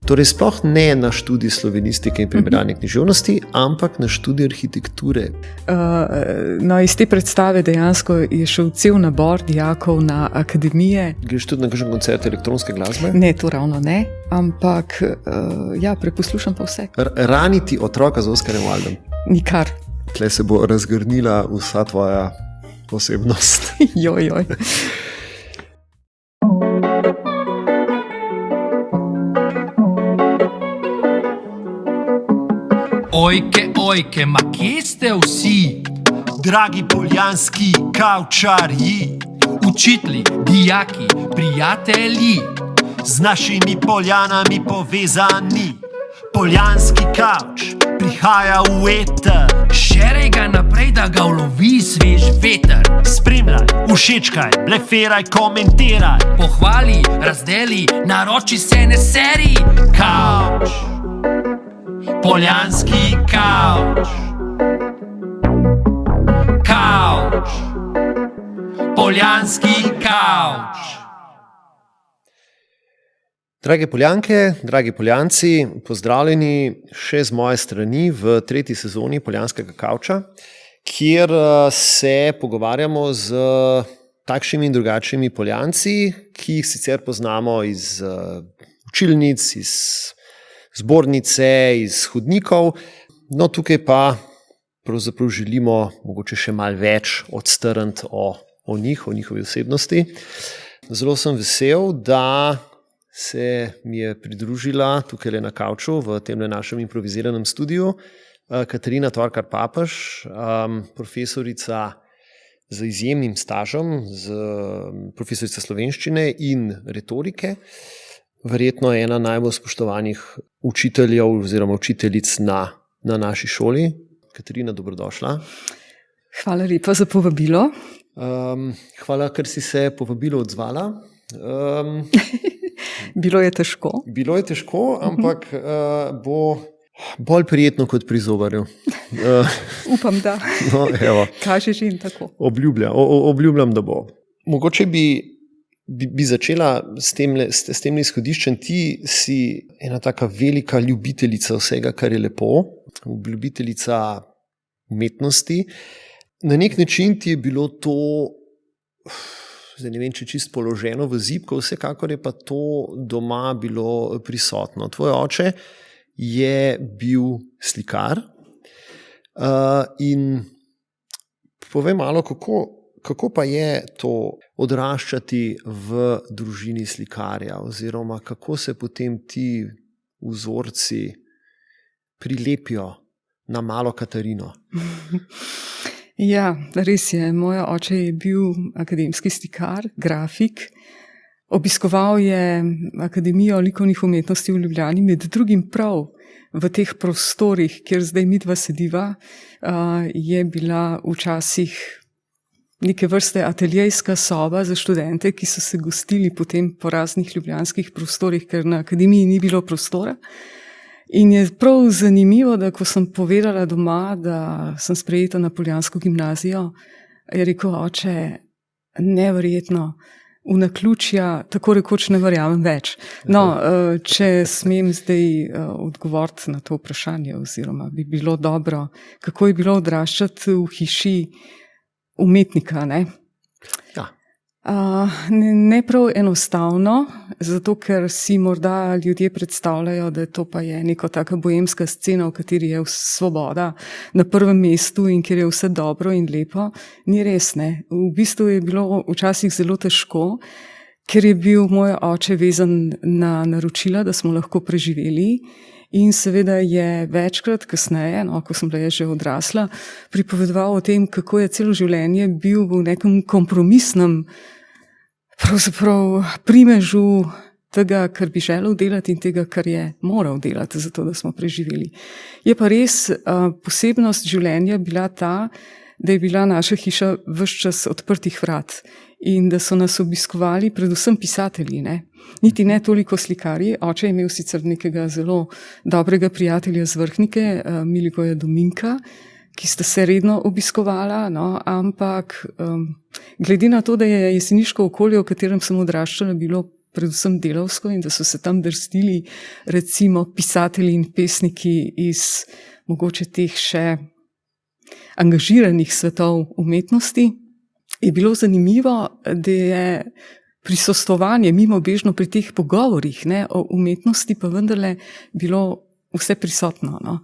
Torej sploh ne na študij slovenistike in prebranje književnosti, ampak na študij arhitekture. No, iz te predstave dejansko je šel cel nabor dijakov na akademije. Greš tudi na kakšen koncert elektronske glasbe? Ne, to ravno ne, ampak preposlušam pa vse. Raniti otroka z Oskarjem Wildem? Nikar. Tle se bo razgrnila vsa tvoja osebnost. Joj. Ojke, ma kje ste vsi? Dragi poljanski kavčarji, Učitelji, dijaki, prijatelji, z našimi Poljanami povezani. Poljanski kavč prihaja v eter. šerej ga naprej, da ga ulovi svež veter. Spremljaj, všečkaj, blefiraj, komentiraj. Pohvali, razdeli, naroči se ne seri. Kavč, poljanski kavč. Kavč, poljanski kavč. Drage Poljanke, dragi Poljanci, pozdravljeni še z moje strani v 3. sezoni Poljanskega kavča, kjer se pogovarjamo z takšnimi in drugačnimi Poljanci, ki jih sicer poznamo iz učilnic, iz zbornice, iz hodnikov. No, tukaj pa pravzaprav želimo mogoče še malo več odstrniti o njih, o njihovi osebnosti. Zelo sem vesel, da se mi je pridružila tukaj na kavču v tem našem improviziranem studiu Katarina Torkar Papež, profesorica z izjemnim stažem, profesorica slovenščine in retorike, verjetno ena najbolj spoštovanih učiteljev oziroma učiteljic na naši šoli. Katarina, dobrodošla. Hvala lepa za povabilo. Hvala, ker si se povabilo odzvala. Bilo je težko. Bilo je težko, ampak bo bolj prijetno kot pri zobarju. Upam, da. No, evo. Kažeš in tako. Obljubljam, da bo. Mogoče bi začela s tem izhodiščem. Ti si ena taka velika ljubiteljica vsega, kar je lepo, ljubiteljica umetnosti. Na nek način ti je bilo to, zdaj ne vem, če čist položeno v zibko, vsekakor je pa to doma bilo prisotno. Tvoj oče je bil slikar in povej malo, kako pa je to odraščati v družini slikarja oziroma kako se potem ti vzorci prilepijo na malo Katarino? Ja, res je. Moj oče je bil akademski slikar, grafik. Obiskoval je Akademijo likovnih umetnosti v Ljubljani, med drugim prav v teh prostorih, kjer zdaj midva sediva, je bila včasih neke vrste ateljejska soba za študente, ki so se gostili potem po raznih ljubljanskih prostorih, ker na akademiji ni bilo prostora. In je prav zanimivo, da ko sem povedala doma, da sem sprejeta na poljansko gimnazijo, je rekel oče, neverjetno, v naključja tako rekoč ne verjamem več. No, če smem zdaj odgovoriti na to vprašanje, oziroma bi bilo dobro, kako je bilo odraščati v hiši umetnika, ne? Ja. Ne prav enostavno, zato ker si morda ljudje predstavljajo, da to pa je neka taka boemska scena, v kateri je svoboda na prvem mestu in kjer je vse dobro in lepo. Ni res, ne. V bistvu je bilo včasih zelo težko, ker je bil moj oče vezan na naročila, da smo lahko preživeli. In seveda je večkrat kasneje, ko sem bila že odrasla, pripovedoval o tem, kako je celo življenje bil v nekem kompromisnem pravzaprav primežu tega, kar bi želel delati in tega, kar je moral delati, zato da smo preživeli. Je pa res posebnost življenja bila ta, da je bila naša hiša ves čas odprtih vrat in da so nas obiskovali predvsem pisatelji, ne. Niti ne toliko slikarji. Oče je imel sicer nekega zelo dobrega prijatelja z Vrhnike, Milivoja Dominka, ki sta se redno obiskovala, no, ampak glede na to, da je jeseniško okolje, v katerem sem odraščala, bilo predvsem delavsko in da so se tam drstili recimo pisatelji in pesniki iz mogoče teh še angažiranih svetov umetnosti, je bilo zanimivo, da je prisostvovanje mimobežno pri teh pogovorih, ne, o umetnosti pa vendarle bilo vse prisotno. No.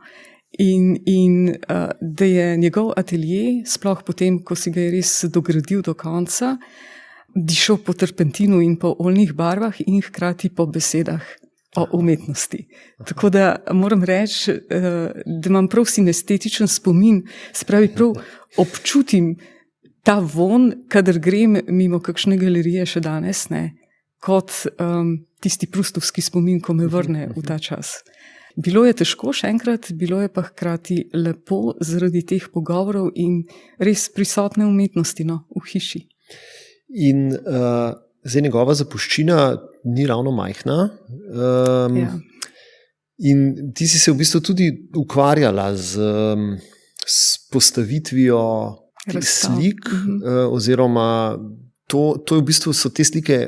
In da je njegov atelje, sploh potem, ko si ga je res dogradil do konca, dišel po terpentinu in po oljnih barvah in hkrati po besedah o umetnosti. Tako da moram reči, da imam prav sinestetičen spomin, se pravi prav občutim ta von, kadar grem mimo kakšne galerije še danes, ne, kot tisti prustovski spomin, ko me vrne v ta čas. Bilo je težko še enkrat, bilo je pa hkrati lepo zaradi teh pogovorov in res prisotne umetnosti, no, v hiši. In zdaj njegova zapuščina ni ravno majhna. Ja. In ti si se v bistvu tudi ukvarjala s postavitvijo slik, oziroma to je v bistvu, so te slike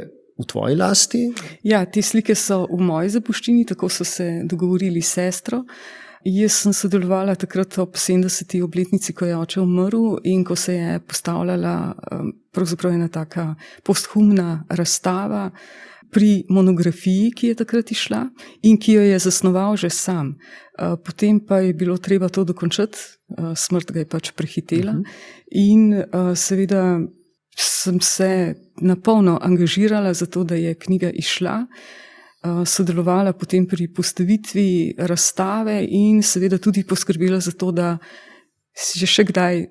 v tvoji lasti? Ja, te slike so v moji zapuščini, tako so se dogovorili s sestro. Jaz sem sodelovala takrat ob 70. obletnici, ko je oče umrl in ko se je postavljala pravzaprav ena taka posthumna razstava pri monografiji, ki je takrat išla in ki jo je zasnoval že sam. Potem pa je bilo treba to dokončati, smrt ga je pač prehitela in seveda sem se napolno angažirala za to, da je knjiga išla, sodelovala potem pri postavitvi razstave in seveda tudi poskrbela za to, da je še kdaj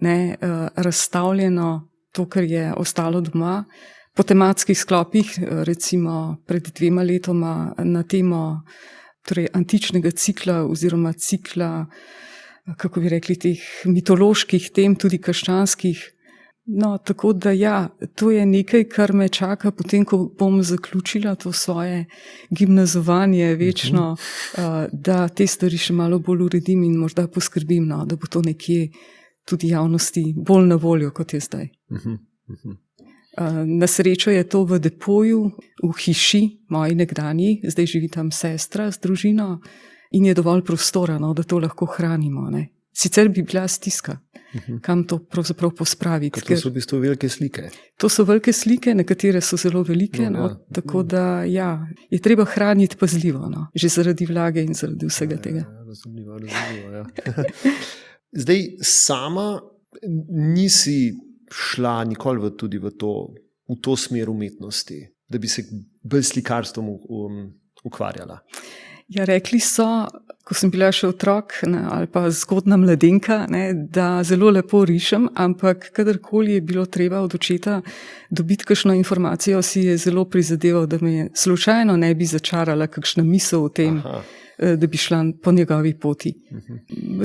razstavljeno to, kar je ostalo doma, po tematskih sklopih, recimo pred 2 letoma na temo torej antičnega cikla oziroma cikla, kako bi rekli, teh mitoloških tem, tudi krščanskih. No, tako da ja, to je nekaj, kar me čaka potem, ko bom zaključila to svoje gimnazovanje večno, da te stvari še malo bolj uredim in morda poskrbim, no, da bo to nekje tudi javnosti bolj na voljo, kot je zdaj. Na srečo je to v depoju, v hiši moji nekdanji, zdaj živi tam sestra z družino in je dovolj prostora, no, da to lahko hranimo, ne. Sicer bi bila stiska, kam to pravzaprav pospraviti. To so v bistvu velike slike. To so velike slike, nekatere so zelo velike, tako da ja, je treba hraniti pazljivo, no, že zaradi vlage in zaradi vsega tega. Razumljivo, ja. Zdaj, sama nisi šla nikoli tudi v to smer umetnosti, da bi se bolj slikarstvom ukvarjala? Ja, rekli so, ko sem bila še otrok ali pa zgodna mladenka, da zelo lepo rišem, ampak kadarkoli je bilo treba od očeta dobiti kakšno informacijo, si je zelo prizadeval, da me slučajno ne bi začarala kakšna misel o tem, da bi šla po njegovi poti.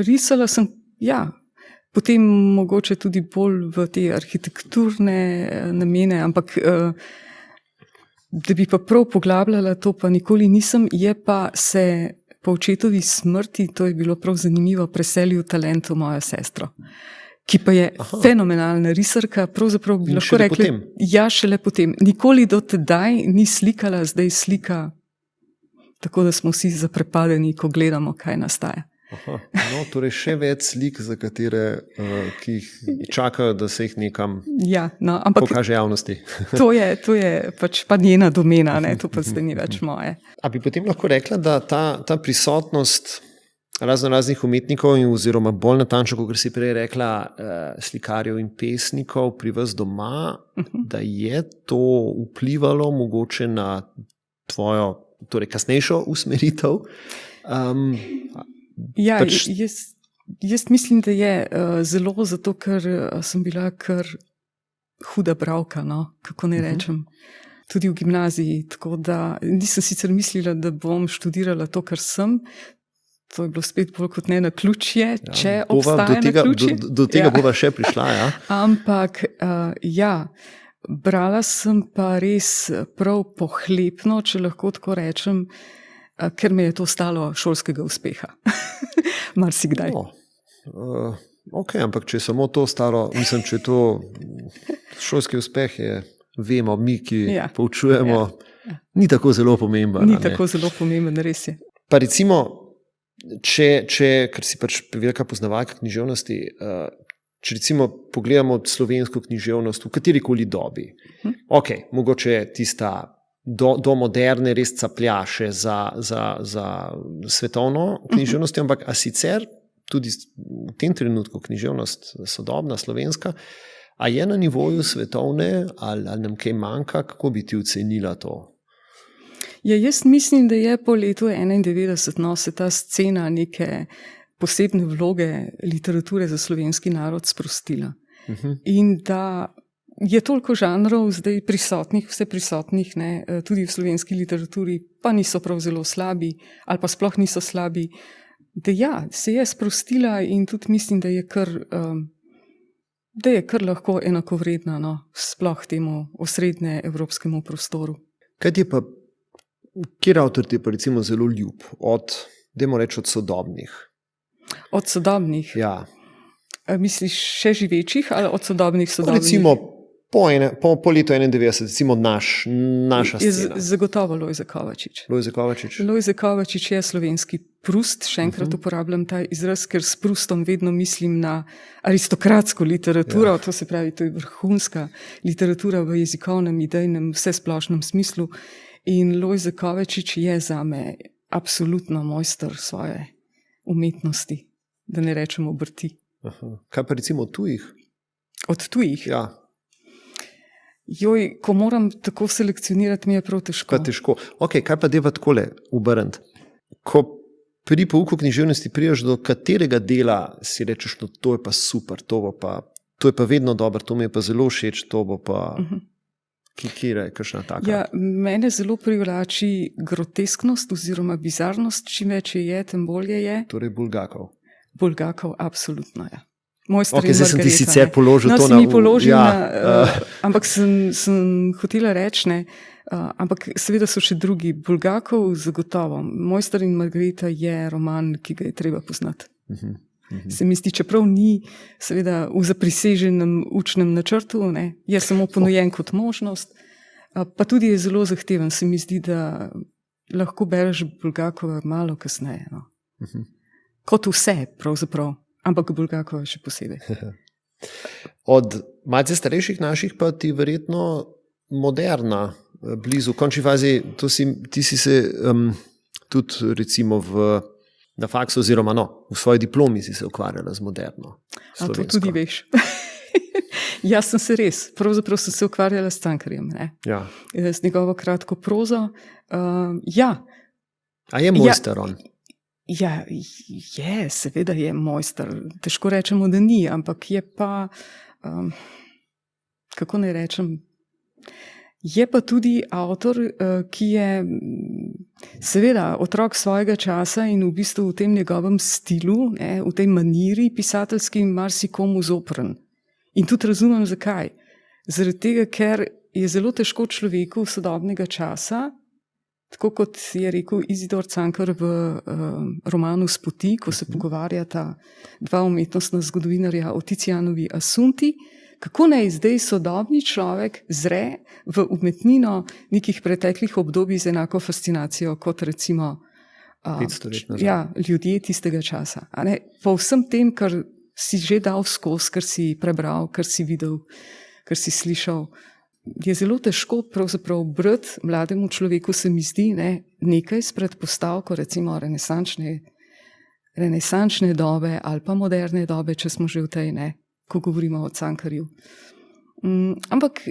Risala sem, ja, potem mogoče tudi bolj v te arhitekturne namene, ampak da bi pa prav poglabljala, to pa nikoli nisem, je pa se po očetovi smrti, to je bilo prav zanimivo, preselil talent v mojo sestro, ki pa je fenomenalna risarka, pravzaprav bi lahko rekli, ja, šele potem. Nikoli do tedaj ni slikala, zdaj slika, tako da smo vsi zaprepadeni, ko gledamo, kaj nastaja. No, torej še več slik, za katere, ki jih čakajo, da se jih nekam pokaže javnosti. To je pač pa njena domena, to pa zdaj ni več moje. A bi potem lahko rekla, da ta prisotnost raznoraznih umetnikov oziroma bolj natančno, kot si prej rekla, slikarjev in pesnikov pri vas doma, da je to vplivalo mogoče na tvojo torej kasnejšo usmeritev? Ja, jaz mislim, da je zelo zato, ker sem bila kar huda bralka, no, kako ne rečem, tudi v gimnaziji, tako da nisem sicer mislila, da bom študirala to, kar sem, to je bilo spet bolj kot ne naključje, če obstaja naključje. Do tega bova še prišla, ja. Ampak, ja, brala sem pa res prav pohlepno, če lahko tako rečem, ker me je to stalo šolskega uspeha. Marsikdaj. Ok, ampak če je samo to stalo, mislim, če je to šolski uspeh, vemo mi, ki poučujemo, ni tako zelo pomemben. Ni tako zelo pomemben, res je. Pa recimo, ker si pač velika poznavalka književnosti, če recimo pogledamo slovensko književnost v katerikoli dobi, ok, mogoče je tista do moderne res caplja še za svetovno književnost, ampak a sicer tudi v tem trenutku književnost sodobna, slovenska, a je na nivoju svetovne ali nam kaj manjka, kako bi ti ocenila to? Ja, jaz mislim, da je po letu 1991 se ta scena neke posebne vloge literature za slovenski narod sprostila. In da je toliko žanrov zdaj prisotnih, vse prisotnih, ne, tudi v slovenski literaturi, pa niso prav zelo slabi, ali pa sploh niso slabi, da ja, se je sprostila in tudi mislim, da je kar lahko enakovredna, no, sploh temu osrednje evropskemu prostoru. Kjer avtor ti je pa recimo zelo ljub? Dajmo reči od sodobnih. Od sodobnih? Ja. Misliš še živečih ali od sodobnih? Recimo po letu 1991, recimo naša scena. Zagotovo Lojze Kovačič. Lojze Kovačič je slovenski Prust, še enkrat uporabljam ta izraz, ker s Prustom vedno mislim na aristokratsko literaturo, to se pravi, to je vrhunska literatura v jezikovnem, idejnem, vsesplošnem smislu. In Lojze Kovačič je zame absolutno mojster svoje umetnosti, da ne rečem obrti. Kaj pa recimo od tujih? Od tujih? Ja. Joj, ko moram tako selekcionirati, mi je prav težko. Težko. Ok, kaj pa deva takole obrniti? Ko pri pouku književnosti priješ do katerega dela si rečeš, no to je pa super, to je pa vedno dobro, to mi je pa zelo všeč, to bo pa... Kira je kakšna taka? Ja, mene zelo privlači grotesknost oziroma bizarnost, čim več je, tem bolje je. Torej Bulgakov. Bulgakov, absolutno, ja. Moj stari Margareta. Zdaj sem ti sicer položil to na... No, si mi položil ampak sem hotela reči, ne, ampak seveda so še drugi. Bulgakov zagotovo. Moj stari Margareta je roman, ki ga je treba poznati. Se mi zdi, čeprav ni seveda v zapriseženem učnem načrtu, ne, je samo ponujen kot možnost, pa tudi je zelo zahteven. Se mi zdi, da lahko bereš Bulgakova malo kasneje. No. Kot vse, pravzaprav, ampak Bulgakova še posebej. Od malce starejših naših pa ti verjetno moderna, blizu, v končni fazi, ti si se tudi recimo na faksu oziroma v svoji diplomi si se ukvarjala z moderno slovensko. A to tudi veš. Jaz sem se res, pravzaprav sem se ukvarjala s Cankarjem, ne? Ja. Z njegovo kratko prozo. Ja. A je mojster on? Ja, je, seveda je mojster. Težko rečemo, da ni, ampak je pa, kako naj rečem, je pa tudi avtor, ki je seveda otrok svojega časa in v bistvu v tem njegovem stilu, ne, v tej maniri pisateljski marsikomu zopren. In tudi razumem, zakaj. Zaradi tega, ker je zelo težko človeku sodobnega časa, tako kot je rekel Izidor Cankar v romanu Spoti, ko se pogovarjata dva umetnostna zgodovinarja o Tizianovi Assunti, kako naj zdaj sodobni človek zre v umetnino nekih preteklih obdobij z enako fascinacijo kot recimo 500 let nazaj. Ja, ljudje tistega časa. A ne? Po vsem tem, kar si že dal skozi, kar si prebral, kar si videl, kar si slišal, je zelo težko pravzaprav brati mlademu človeku, se mi zdi, ne, nekaj s predpostavko recimo renesančne dobe ali pa moderne dobe, če smo že v tej, ne, ko govorimo o Cankarju. Ampak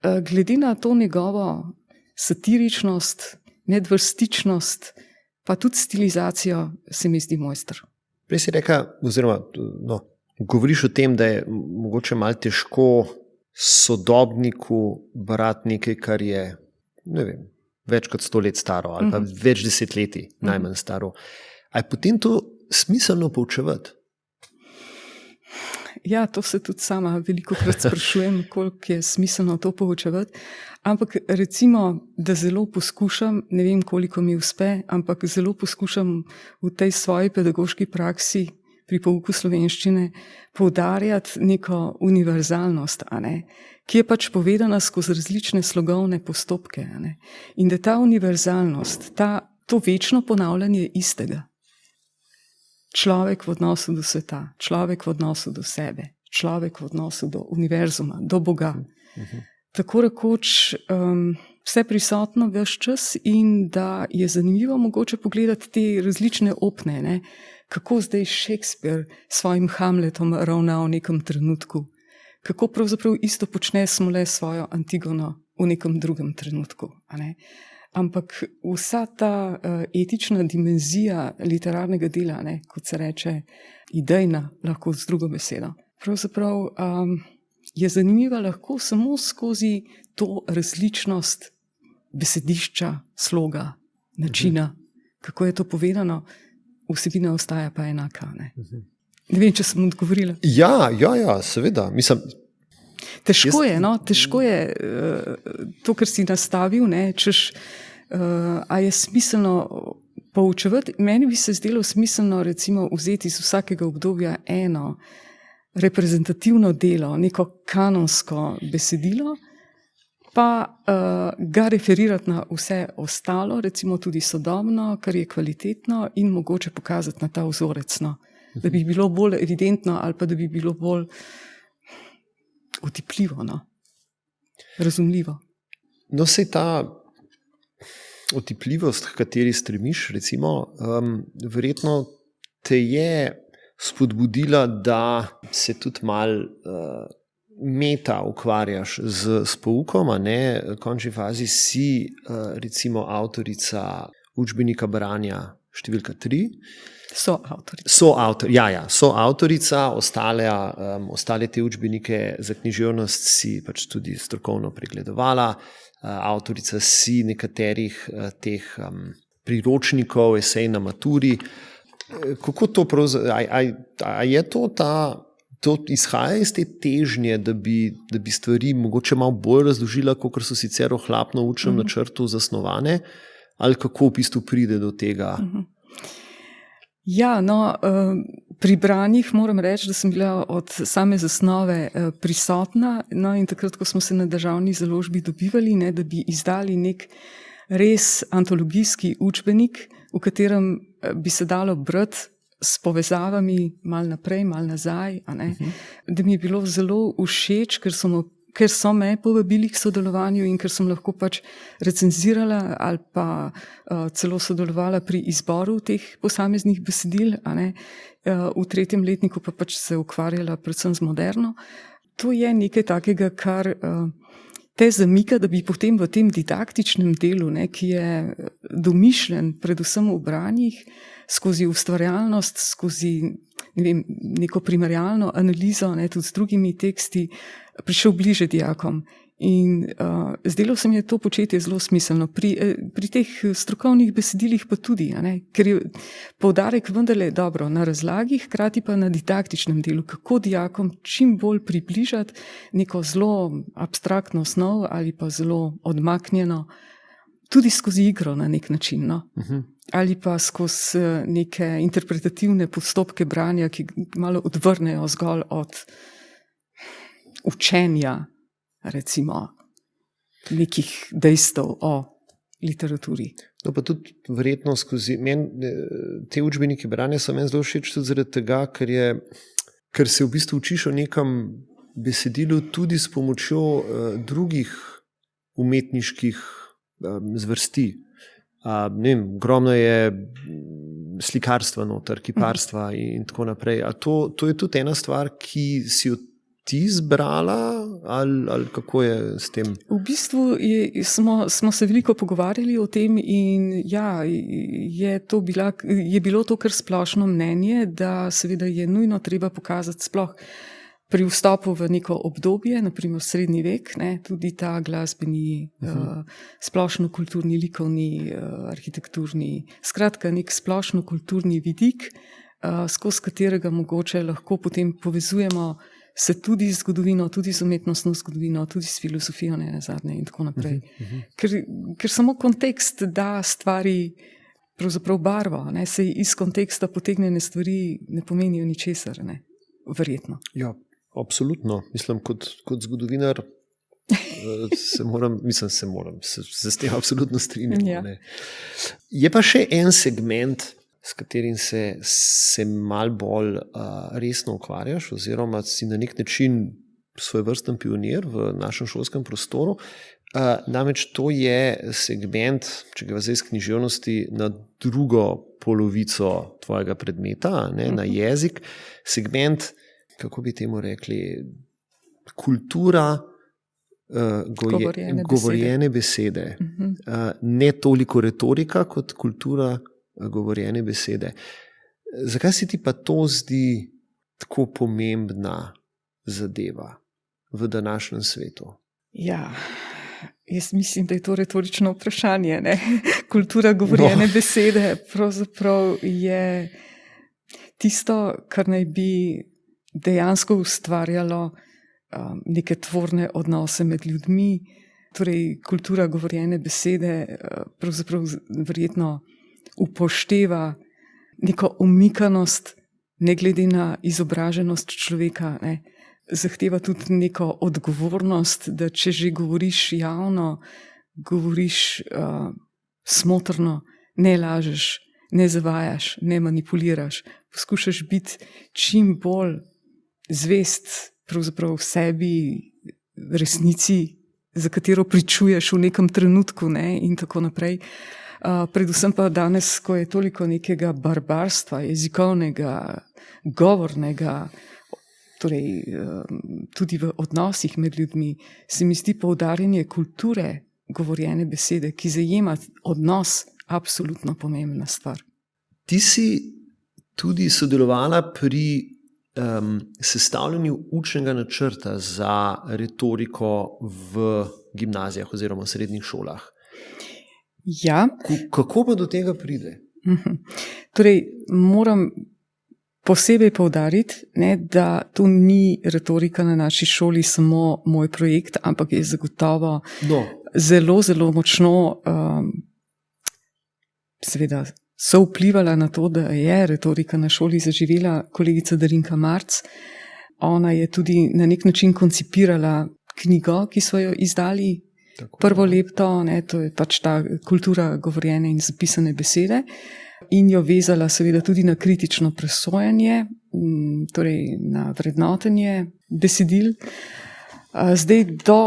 glede na to njegovo satiričnost, medvrstičnost, pa tudi stilizacijo, se mi zdi mojster. Prej si rekla, oziroma govoriš o tem, da je mogoče malo težko sodobniku brati nekaj, kar je, ne vem, več kot 100 let staro ali pa več desetletij najmanj staro. A je potem to smiselno poučevati? Ja, to se tudi sama velikokrat sprašujem, koliko je smiselno to poučevati. Ampak recimo, da zelo poskušam, ne vem koliko mi uspe, ampak zelo poskušam v tej svoji pedagoški praksi pri pouku slovenščine poudarjati neko univerzalnost, ki je pač povedana skozi različne slogovne postopke. In da ta univerzalnost, to večno ponavljanje istega, človek v odnosu do sveta, človek v odnosu do sebe, človek v odnosu do univerzuma, do Boga, tako rekoč vse prisotno ves čas in da je zanimivo mogoče pogledati te različne opne, kako zdaj Shakespeare s svojim Hamletom ravna v nekem trenutku, kako pravzaprav isto počne Smole svojo Antigono v nekem drugem trenutku. Ampak vsa ta etična dimenzija literarnega dela, kot se reče idejna, lahko z drugo besedo, pravzaprav je zanimiva lahko samo skozi to različnost besedišča, sloga, načina, kako je to povedano, vsebina ostaja pa enaka. Ne vem, če sem odgovorila. Ja, seveda. Mislim, težko je to, kar si nastavil, češ, a je smiselno poučevati. Meni bi se zdelo smiselno recimo vzeti iz vsakega obdobja eno reprezentativno delo, neko kanonsko besedilo, pa ga referirati na vse ostalo, recimo tudi sodobno, kar je kvalitetno in mogoče pokazati na ta vzorec, da bi bilo bolj evidentno ali pa da bi bilo bolj otipljivo, razumljivo. No, sej ta otipljivost, k kateri stremiš, recimo, verjetno te je spodbudila, da se tudi malo meta ukvarjaš z poukom, v končni fazi si recimo avtorica učbenika branja številka 3. Soavtorica, ostale te učbenike za književnost si pač tudi strokovno pregledovala, avtorica si nekaterih teh priročnikov, esej na maturi. Kako to pravzaprav, je to izhaja iz te težnje, da bi stvari mogoče malo bolj razložila, kot so sicer v hlapno učnem načrtu zasnovane, ali kako v bistvu pride do tega? Ja, pri branjih moram reči, da sem bila od same zasnove prisotna, in takrat, ko smo se na državni založbi dobivali, da bi izdali nek res antologijski učbenik, v katerem bi se dalo brati s povezavami mal naprej, mal nazaj, da mi je bilo zelo všeč, ker so me povabili k sodelovanju in ker sem lahko pač recenzirala ali pa celo sodelovala pri izboru teh posameznih besedil, v 3. letniku pa pač se ukvarjala predvsem z moderno. To je nekaj takega, kar te zamika, da bi potem v tem didaktičnem delu, ki je domišljen predvsem v branjih, skozi ustvarjalnost, skozi neko primerjalno analizo, tudi z drugimi teksti, prišel bliže dijakom. In zdelo se mi je to početje zelo smiselno. Pri teh strokovnih besedilih pa tudi, ker je poudarek vendarle dobro na razlagi, hkrati pa na didaktičnem delu, kako dijakom čim bolj približati neko zelo abstraktno snov ali pa zelo odmaknjeno, tudi skozi igro na nek način, ali pa skozi neke interpretativne postopke branja, ki malo odvrnejo zgolj od učenja, recimo, nekih dejstev o literaturi. No, pa tudi verjetno skozi te učbenike branja so meni zelo všeč tudi zaradi tega, ker se v bistvu učiš o nekem besedilu tudi s pomočjo drugih umetniških zvrsti. Ogromno je slikarstva noter, kiparstva in tako naprej. A to je tudi ena stvar, ki si jo ti zbrala ali kako je s tem? V bistvu smo se veliko pogovarjali o tem in je bilo to kar splošno mnenje, da seveda je nujno treba pokazati sploh pri vstopu v neko obdobje, naprimer srednji vek, tudi ta glasbeni, splošno-kulturni, likovni, arhitekturni, skratka nek splošno-kulturni vidik, skozi katerega mogoče lahko potem povezujemo se tudi z zgodovino, tudi z umetnostno zgodovino, tudi s filozofijo nazadnje in tako naprej. Ker samo kontekst da stvari pravzaprav barvo, ne, se iz konteksta potegnjene stvari ne pomenijo ničesar, ne, verjetno. Ja, absolutno. Mislim, kot zgodovinar se s tem absolutno strinjam. Ja. Ne. Je pa še en segment, s katerim se mal bolj resno ukvarjaš, oziroma si na nek način svojevrsten pionir v našem šolskem prostoru. Namreč to je segment, če greva zdaj iz književnosti na drugo polovico tvojega predmeta, ne, na jezik, segment, kako bi temu rekli, kultura govorjene besede. Ne toliko retorika kot kultura govorjene besede. Zakaj se ti pa to zdi tako pomembna zadeva v današnjem svetu? Ja, jaz mislim, da je to retorično vprašanje. Ne? Kultura govorjene besede pravzaprav je tisto, kar naj bi dejansko ustvarjalo neke tvorne odnose med ljudmi. Torej, kultura govorjene besede pravzaprav verjetno upošteva neko umikanost, ne glede na izobraženost človeka, ne. Zahteva tudi neko odgovornost, da če že govoriš javno, govoriš smotrno, ne lažeš, ne zavajaš, ne manipuliraš, poskušaš biti čim bolj zvest pravzaprav sebi, resnici, za katero pričuješ v nekem trenutku, ne, in tako naprej. Predvsem pa danes, ko je toliko nekega barbarstva, jezikovnega, govornega, torej tudi v odnosih med ljudmi, se mi zdi poudarjanje kulture govorjene besede, ki zajema odnos, absolutno pomembna stvar. Ti si tudi sodelovala pri sestavljanju učnega načrta za retoriko v gimnazijah oziroma srednjih šolah. Ja. Kako pa do tega pride? Torej, moram posebej poudariti, ne, da to ni retorika na naši šoli samo moj projekt, ampak je zagotovo zelo, zelo močno seveda so vplivala na to, da je retorika na šoli zaživela kolegica Darinka Marc. Ona je tudi na nek način koncipirala knjigo, ki so jo izdali prvo leto, ne, to je pač ta kultura govorjene in zapisane besede, in jo vezala seveda tudi na kritično presojanje, torej na vrednotenje besedil. Zdaj do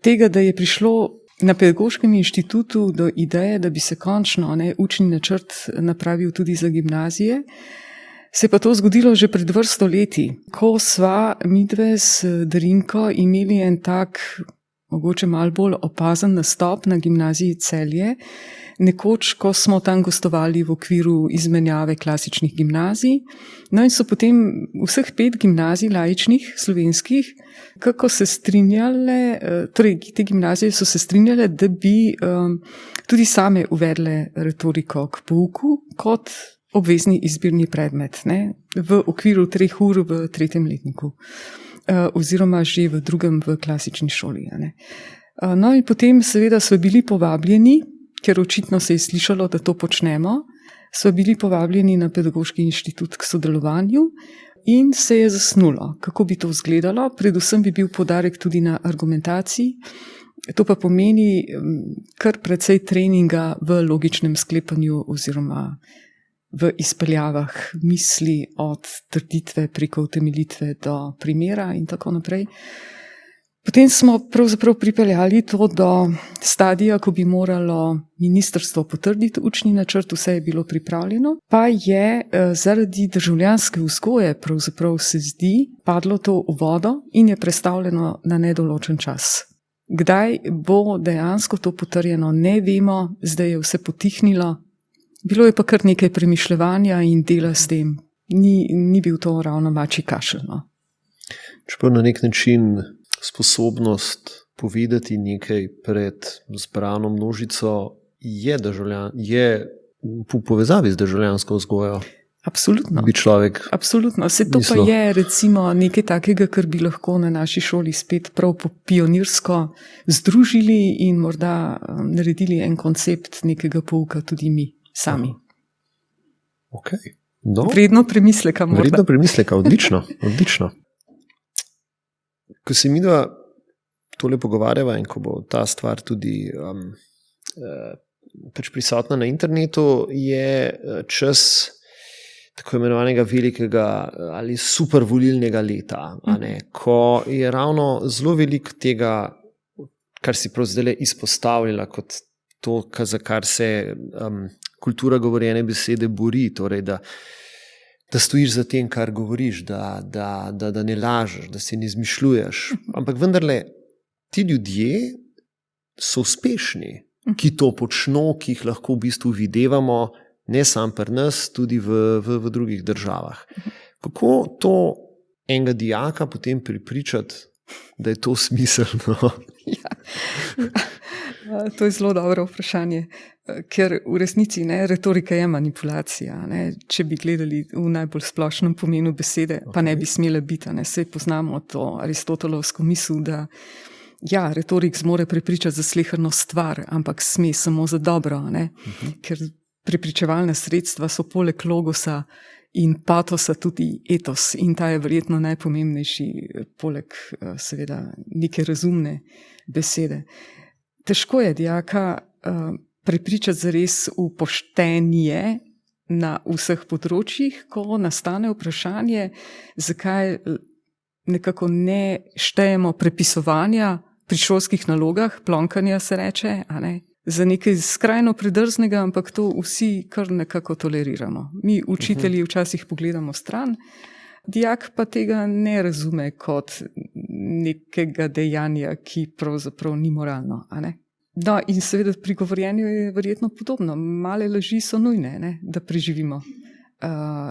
tega, da je prišlo na Pedagoškem inštitutu do ideje, da bi se končno učni načrt napravil tudi za gimnazije, se pa to zgodilo že pred vrsto leti, ko sva midve s Darinko imeli en tak, mogoče malo bolj opazen nastop na gimnaziji Celje, nekoč, ko smo tam gostovali v okviru izmenjave klasičnih gimnazij. No in so potem vseh 5 gimnazij laičnih, slovenskih, kako se strinjale, torej te gimnazije so se strinjale, da bi tudi same uvedle retoriko k pouku kot obvezni izbirni predmet, ne, v okviru 3 ur v 3. letniku oziroma že v 2. v klasični šoli. Ne. No in potem seveda so bili povabljeni, ker očitno se je slišalo, da to počnemo, so bili povabljeni na Pedagoški inštitut k sodelovanju in se je zasnulo, kako bi to izgledalo. Predvsem bi bil poudarek tudi na argumentaciji, to pa pomeni kar precej treninga v logičnem sklepanju oziroma v izpeljavah misli od trditve preko utemeljitve do primera in tako naprej. Potem smo pravzaprav pripeljali to do stadija, ko bi moralo ministrstvo potrditi učni načrt, vse je bilo pripravljeno, pa je zaradi državljanske vzgoje pravzaprav se zdi padlo to v vodo in je prestavljeno na nedoločen čas. Kdaj bo dejansko to potrjeno, ne vemo, zdaj je vse potihnilo. Bilo je pa kar nekaj premišljevanja in dela s tem. Ni bil to ravno mačji kašelj. No. Čeprav na nek način sposobnost povedati nekaj pred zbrano množico je v povezavi z državljansko vzgojo. Absolutno. Bi človek absolutno. Se to mislil. Pa je recimo nekaj takega, kar bi lahko na naši šoli spet prav pionirsko združili in morda naredili en koncept nekega pouka tudi mi sami. Okay. No, Vredno premisleka morda. Vredno premisleka, odlično, odlično. Ko se mi dva tole pogovarjava in ko bo ta stvar tudi pač prisotna na internetu, je čas tako imenovanega velikega ali super volilnega leta, ko je ravno zelo veliko tega, kar si prav zdaj izpostavljala kot to, za kar se kultura govorjene besede bori, torej da stojiš za tem, kar govoriš, da ne lažeš, da si ne izmišljuješ. Ampak vendarle, ti ljudje so uspešni, ki to počno, ki jih lahko v bistvu videvamo, ne samo pri nas, tudi v drugih državah. Kako to enega dijaka potem prepričati, da je to smiselno? To je zelo dobro vprašanje, ker v resnici retorika je manipulacija. Če bi gledali v najbolj splošnem pomenu besede, pa ne bi smela biti. Saj poznamo to aristotelovsko misel, da retorik zmore prepričati za sleherno stvar, ampak sme samo za dobro, ker prepričevalna sredstva so poleg logosa in patosa tudi etos, in ta je verjetno najpomembnejši, poleg seveda neke razumne besede. Težko je dijaka prepričati zares v poštenje na vseh področjih, ko nastane vprašanje, zakaj nekako ne štejemo prepisovanja pri šolskih nalogah, plonkanja se reče, za nekaj skrajno predrznega, ampak to vsi kar nekako toleriramo. Mi učitelji včasih pogledamo stran, dijak pa tega ne razume kot nekega dejanja, ki pravzaprav ni moralno. Da, in seveda pri govorjenju je verjetno podobno. Male laži so nujne, da preživimo.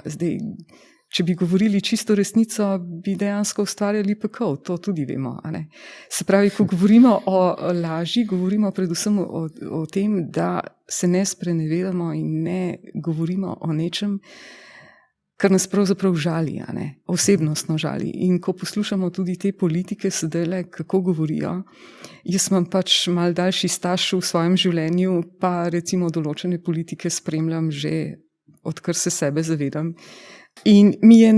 Zdaj, če bi govorili čisto resnico, bi dejansko ustvarjali pekel, to tudi vemo. Se pravi, ko govorimo o laži, govorimo predvsem o tem, da se ne sprenevedamo in ne govorimo o nečem, kar nas pravzaprav žali, osebnostno žali. In ko poslušamo tudi te politike sedaj, kako govorijo, jaz imam pač mal daljši staž v svojem življenju, pa recimo določene politike spremljam že, odkar se sebe zavedam. In mi je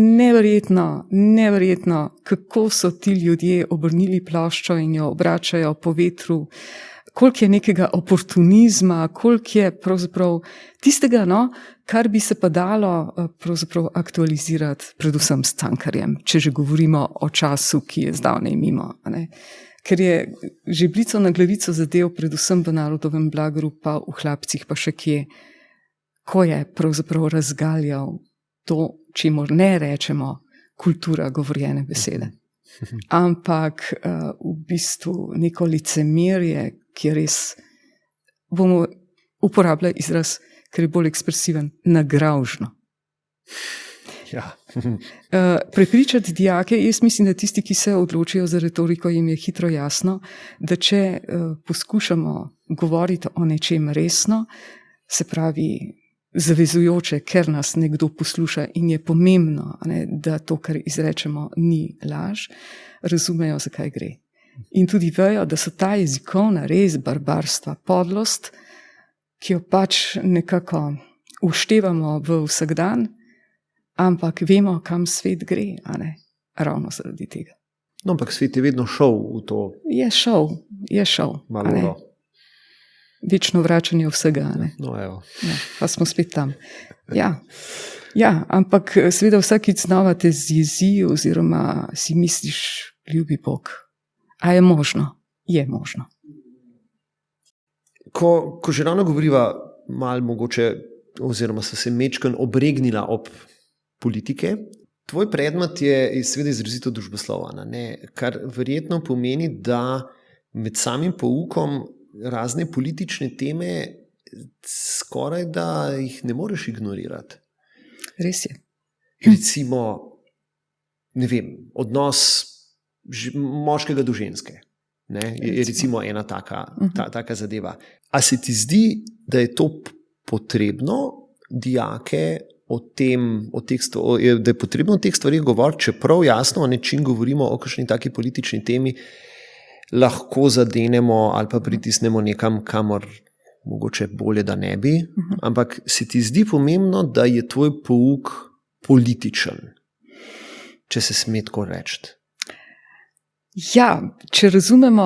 neverjetno, kako so ti ljudje obrnili ploščo in jo obračajo po vetru, koliko je nekega oportunizma, koliko je pravzaprav tistega, kar bi se pa dalo pravzaprav aktualizirati, predvsem s Cankarjem, če že govorimo o času, ki je zdavnaj mimo. Ker je žebljico na glavico zadev predvsem v Narodovem blagru, pa v Hlapcih, pa še kje, ko je pravzaprav razgaljal to, čemur ne rečemo kultura govorjene besede. Ampak v bistvu neko licemerje, ki je res, bomo uporabljali izraz, ker je bolj ekspresiven, nagravžno. Ja. Prepričati dijake, jaz mislim, da tisti, ki se odločijo za retoriko, jim je hitro jasno, da če poskušamo govoriti o nečem resno, se pravi zavezujoče, ker nas nekdo posluša in je pomembno, da to, kar izrečemo, ni laž, razumejo, zakaj gre. In tudi vejo, da so ta jezikovna res barbarstva, podlost, ki jo pač nekako uštevamo v vsakdan, ampak vemo, kam svet gre, ravno zaradi tega. No, ampak svet je vedno šel v to. Je šel. Malo. Večno vračanje vsega. No, evo. Ja, pa smo spet tam. Ja, ampak seveda vsakič znova te zjezi oziroma si misliš, ljubi Bog. A je možno? Je možno. Ko že ravno govoriva malo mogoče, oziroma so se mečkan obregnila ob politike, tvoj predmet je seveda izrazito družbosloven, kar verjetno pomeni, da med samim poukom razne politične teme skoraj da jih ne moreš ignorirati. Res je. Recimo, ne vem, odnos moškega do ženske. Je recimo ena taka zadeva. A se ti zdi, da je to potrebno dijake da je potrebno o teh stvarih govoriti, čeprav jasno o nečem govorimo, o kakšni taki politični temi, lahko zadenemo ali pa pritisnemo nekam, kamor mogoče bolje, da ne bi, ampak se ti zdi pomembno, da je tvoj pouk političen, če se sme tako reči? Ja, če razumemo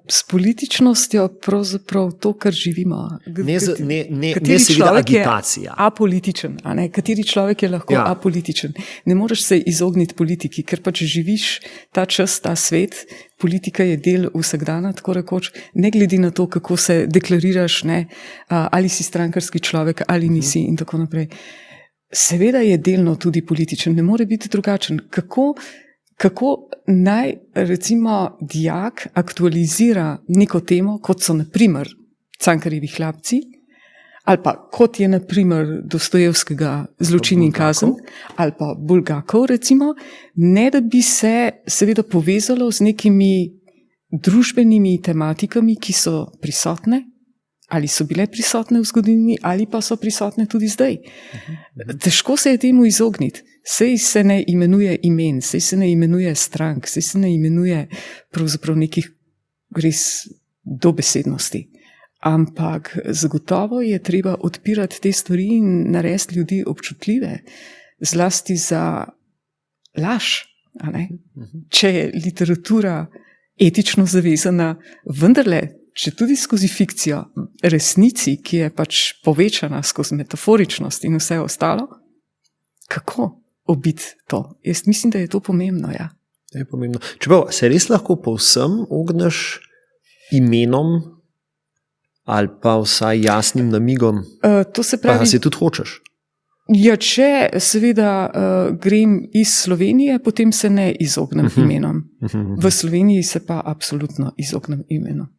s političnostjo pravzaprav to, kar živimo. Ne seveda agitacija. Apolitičen, a ne? Kateri človek je lahko apolitičen. Ne moreš se izogniti politiki, ker pač živiš ta čas, ta svet, politika je del vsakdana, tako rekoč, ne glede na to, kako se deklariraš, ne? Ali si strankarski človek, ali nisi in tako naprej. Seveda je delno tudi političen, ne more biti drugačen. Kako naj, recimo, dijak aktualizira neko temo, kot so, na primer, Cankarjevi Hlapci, ali pa kot je, na primer, Dostojevskega Zločin in kazen, ali pa Bulgakov, recimo, ne da bi se seveda povezalo z nekimi družbenimi tematikami, ki so prisotne, ali so bile prisotne v zgodovini, ali pa so prisotne tudi zdaj. Težko se je temu izogniti. Sej se ne imenuje imen, sej se ne imenuje strank, sej se ne imenuje pravzaprav nekih res dobesednosti. Ampak zagotovo je treba odpirati te stvari in narediti ljudi občutljive, zlasti za laž. A ne? Če je literatura etično zavezana, vendarle, če tudi skozi fikcijo, resnici, ki je pač povečana skozi metaforičnost in vse ostalo, kako obiti to? Jaz mislim, da je to pomembno, ja. Je pomembno. Čeprav se res lahko povsem ogneš imenom ali pa vsaj jasnim namigom, to se pravi, pa se tudi hočeš. Ja, če seveda grem iz Slovenije, potem se ne izognem imenom. V Sloveniji se pa absolutno izognem imenom.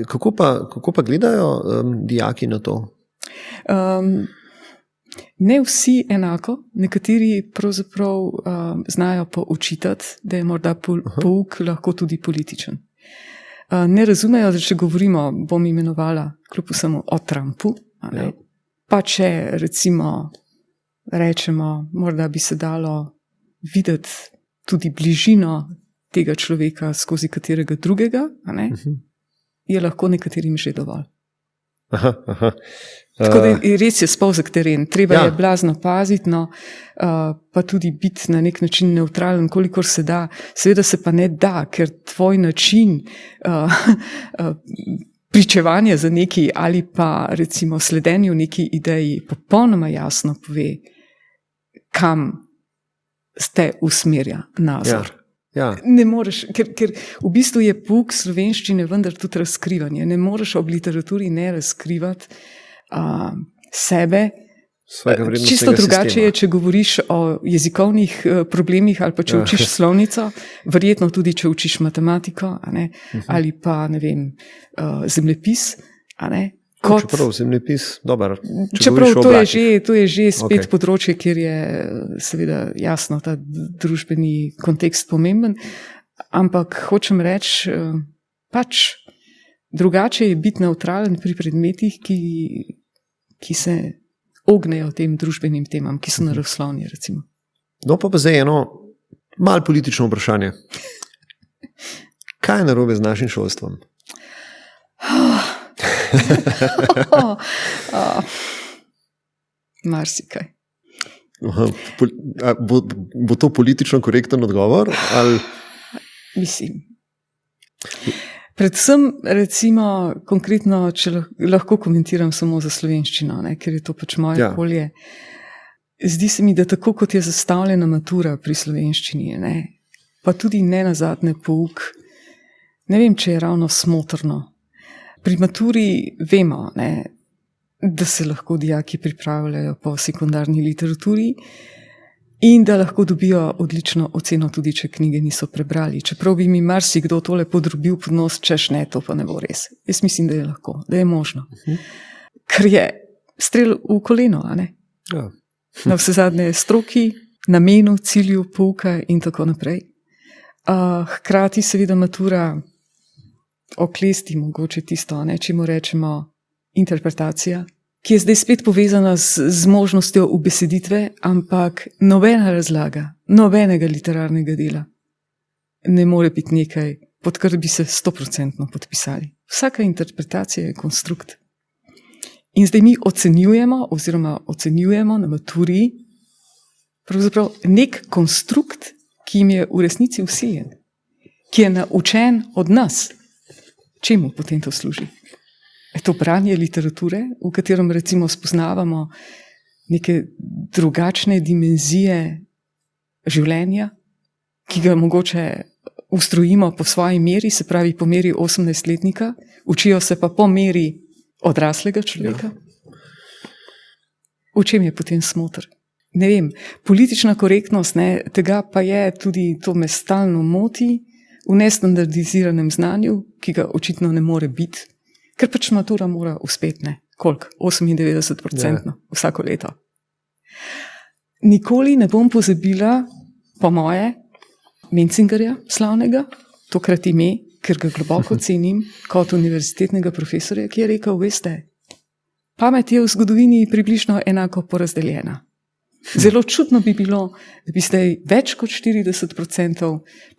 Kako pa gledajo dijaki na to? Ne vsi enako, nekateri pravzaprav znajo poučitati, da je morda pouk lahko tudi političen. Ne razumejo, da če govorimo, bom imenovala kljub vsemu o Trumpu, pa če recimo rečemo, morda bi se dalo videti tudi bližino tega človeka skozi katerega drugega, a ne? Je lahko nekaterim že dovolj. Tako da res je spolzek teren, treba je blazno paziti, no, pa tudi biti na nek način nevtralen, kolikor se da. Seveda se pa ne da, ker tvoj način pričevanja za neki ali pa recimo sledenju neki ideji popolnoma jasno pove, kam ste usmerja nazor. Ja. Ne moreš, ker v bistvu je pouk slovenščine vendar tudi razkrivanje. Ne moreš ob literaturi ne razkrivati sebe. Čisto drugače je, če govoriš o jezikovnih problemih ali pa če učiš slovnico, verjetno tudi, če učiš matematiko, a ne? Ali pa, ne vem, zemljepis. A ne? Čeprav zemljepis, dober. Čeprav to je že spet področje, kjer je seveda jasno ta družbeni kontekst pomemben, ampak hočem reči, pač drugače je biti nevtralen pri predmetih, ki se ognejo tem družbenim temam, ki so naravoslovni, recimo. No, pa zdaj eno malo politično vprašanje. Kaj je narobe z našim šolstvom? Marsikaj. Bo to politično korekten odgovor? Ali? Mislim. Predvsem, recimo, konkretno, če lahko komentiram samo za slovenščino, ne, ker je to pač moje polje. Zdi se mi, da tako kot je zastavljena matura pri slovenščini, ne, pa tudi ne nazadnje pouk, ne vem, če je ravno smotrno. Pri maturi vemo, ne, da se lahko dijaki pripravljajo po sekundarni literaturi in da lahko dobijo odlično oceno, tudi če knjige niso prebrali. Čeprav bi mi marsikdo tole podrobil pod nos, češ ne, to pa ne bo res. Jaz mislim, da je lahko, da je možno. Ker je strel v koleno, a ne? Ja. Na vse zadnje stroki, namenu, cilju pouka in tako naprej. Hkrati seveda matura oklesti mogoče tisto, ne, če mu rečemo interpretacija, ki je zdaj spet povezana z možnostjo ubeseditve, ampak nobena razlaga, nobenega literarnega dela ne more biti nekaj, pod kar bi se 100% podpisali. Vsaka interpretacija je konstrukt. In zdaj mi ocenjujemo na maturi pravzaprav nek konstrukt, ki jim je v resnici vsiljen, ki je naučen od nas. Čemu potem to služi? Je to branje literature, v katerem recimo spoznavamo neke drugačne dimenzije življenja, ki ga mogoče ustrojimo po svoji meri, se pravi po meri 18-letnika, učijo se pa po meri odraslega človeka. V čem je potem smotr? Ne vem, politična korektnost, ne, tega pa je tudi, to me stalno moti, v nestandardiziranem znanju, ki ga očitno ne more biti, ker pač matura mora uspeti, ne, koliko? 98% vsako leto. Nikoli ne bom pozabila, po moje, Mencingerja slavnega, tokrat ime, ker ga globoko cenim kot univerzitetnega profesorja, ki je rekel, veste, pamet je v zgodovini približno enako porazdeljena. Zelo čudno bi bilo, da bi zdaj več kot 40%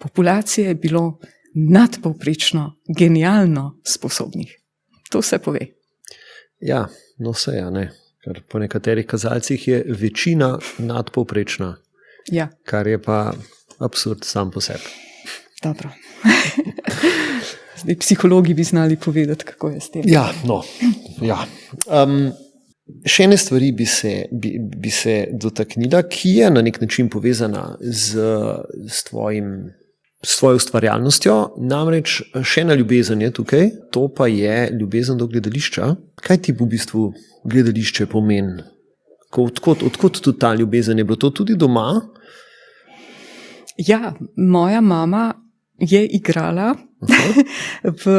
populacije bilo nadpovprečno, genialno sposobnih. To se pove. Ja, no se ja, ne. Ker po nekaterih kazalcih je večina nadpovprečna, Ja, kar je pa absurd sam po sebi. dobro. Zdaj psihologi bi znali povedati, kako je s tem. Ja, no. Ja. Še ene stvari bi se dotaknila, ki je na nek način povezana s tvojo ustvarjalnostjo, namreč še ena ljubezen je tukaj, to pa je ljubezen do gledališča. Kaj ti v bistvu gledališče pomeni? Odkot tudi ta ljubezen? Je bilo to tudi doma? Ja, moja mama je igrala v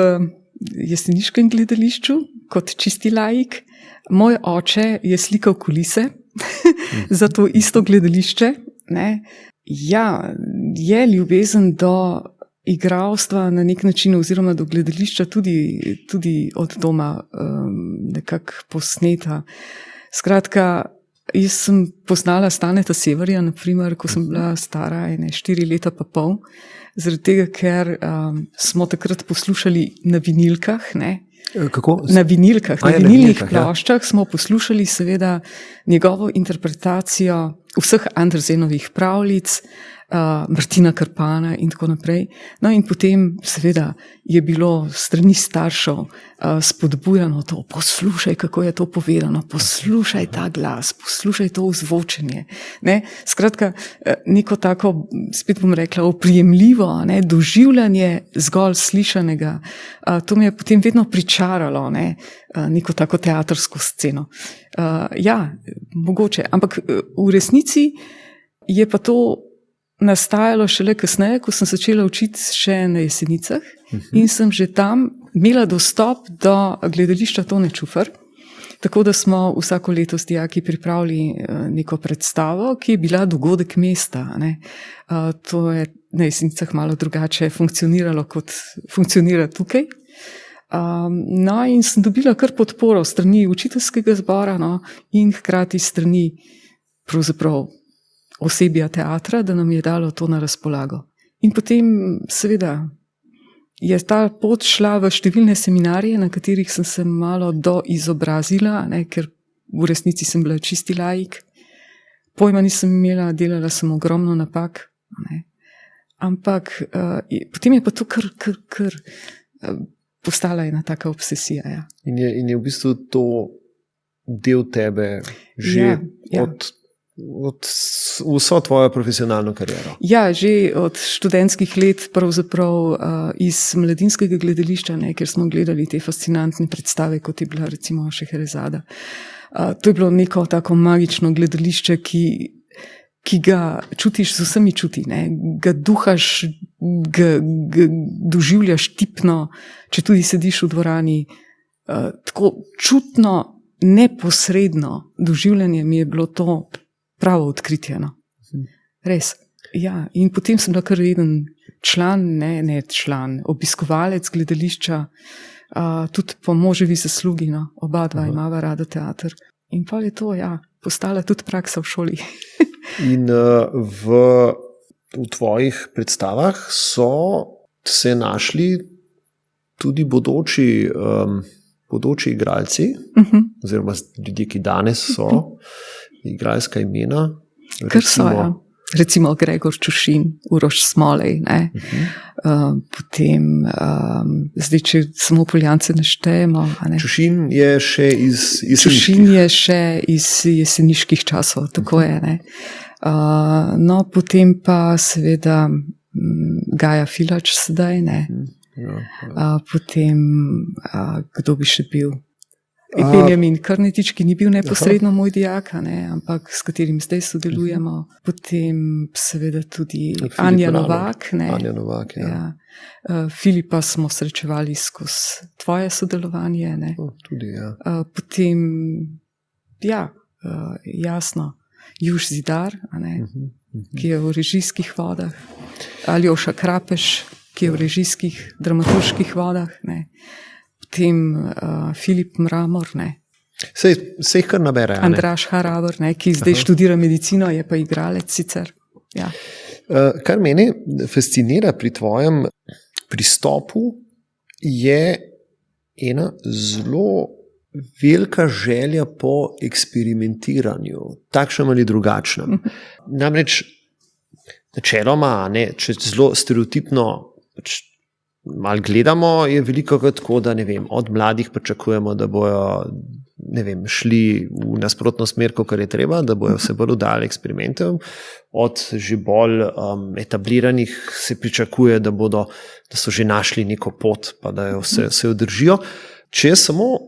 jeseniškem gledališču kot čisti laik. Moj oče je slikal kulise za to isto gledališče. Ne. Ja, je ljubezen do igralstva na nek način oziroma do gledališča tudi od doma nekako posneta. Skratka, jaz sem poznala Staneta Severja, naprimer, ko sem bila stara 4 leta pa pol, zaradi tega, ker smo takrat poslušali na vinilkah, ne? Kako? Na vinilnih ploščah smo poslušali seveda njegovo interpretacijo vseh Andersenovih pravljic, Martina Krpana in tako naprej. No in potem seveda je bilo strani staršev spodbujano to, poslušaj, kako je to povedano, poslušaj ta glas, poslušaj to ozvočenje. Ne? Skratka, neko tako, spet bom rekla, oprijemljivo, ne, doživljanje zgolj slišanega. To me je potem vedno pričaralo, ne, neko tako teatrsko sceno. Ja, mogoče, ampak v resnici je pa to nastajalo šele kasneje, ko sem začela učiti še na Jesenicah in sem že tam imela dostop do gledališča Tone Čufer, tako da smo vsako leto s dijaki pripravili neko predstavo, ki je bila dogodek mesta. Ne. To je na Jesenicah malo drugače funkcioniralo, kot funkcionira tukaj. No in sem dobila kar podporo strani učiteljskega zbora, no, in hkrati strani pravzaprav osebja teatra, da nam je dalo to na razpolago. In potem seveda je ta pot šla v številne seminarije, na katerih sem se malo doizobrazila, ne, ker v resnici sem bila čisti laik. Pojma nisem imela, delala sem ogromno napak. Ne. Ampak potem je pa to kar postala ena taka obsesija. Ja. In je v bistvu to del tebe že od vso tvojo profesionalno kariero? Ja, že od študentskih let, pravzaprav iz mladinskega gledališča, ne, ker smo gledali te fascinantne predstave, kot je bila recimo Šeherezada. To je bilo neko tako magično gledališče, ki ga čutiš z vsemi čuti, ne, ga duhaš, ga doživljaš tipno, če tudi sediš v dvorani, tako čutno, neposredno doživljanje mi je bilo to pravo odkritje. No. Res. Ja. In potem sem bila kar reden član, obiskovalec gledališča, tudi po moževi zaslugi, no. Oba dva imava rada teater. In pa je to, ja, postala tudi praksa v šoli. In v tvojih predstavah so se našli tudi bodoči igralci, oziroma ljudje, ki danes so igralska imena. Kar so, ja. Recimo Gregor Čušin, Uroš Smolej, potem zdaj, če samo Poljance naštejemo. Čušin je še iz jeseniških časov, tako je. Ne? No, potem pa seveda Gaja Filač sedaj, ne? Potem kdo bi še bil? Benjamin Karnetič, ki ni bil neposredno moj dijak, ampak s katerim zdaj sodelujemo. Potem seveda tudi Anja Novak. Anja Novak, ja. Filipa smo srečevali skozi tvoje sodelovanje. Tudi, ja. Potem, jasno, Juž Zidar, ki je v režijskih vodah. Aljoša Krapeš, ki je v režijskih, dramaturških vodah. Potem Filip Mramor, se jih kar nabere. Andraž Harabr, ki zdaj študira medicino, je pa igralec sicer. Ja. Kar mene fascinira pri tvojem pristopu, je ena zelo velika želja po eksperimentiranju, takšnem ali drugačnem. Namreč načeloma, če zelo stereotipno malo gledamo, je veliko tako, da od mladih pričakujemo, da bojo šli v nasprotno smer, kot je treba, da bojo se bolj udali eksperimentov. Od že bolj etabliranih se pričakuje, da so že našli neko pot, pa da se jo držijo. Če samo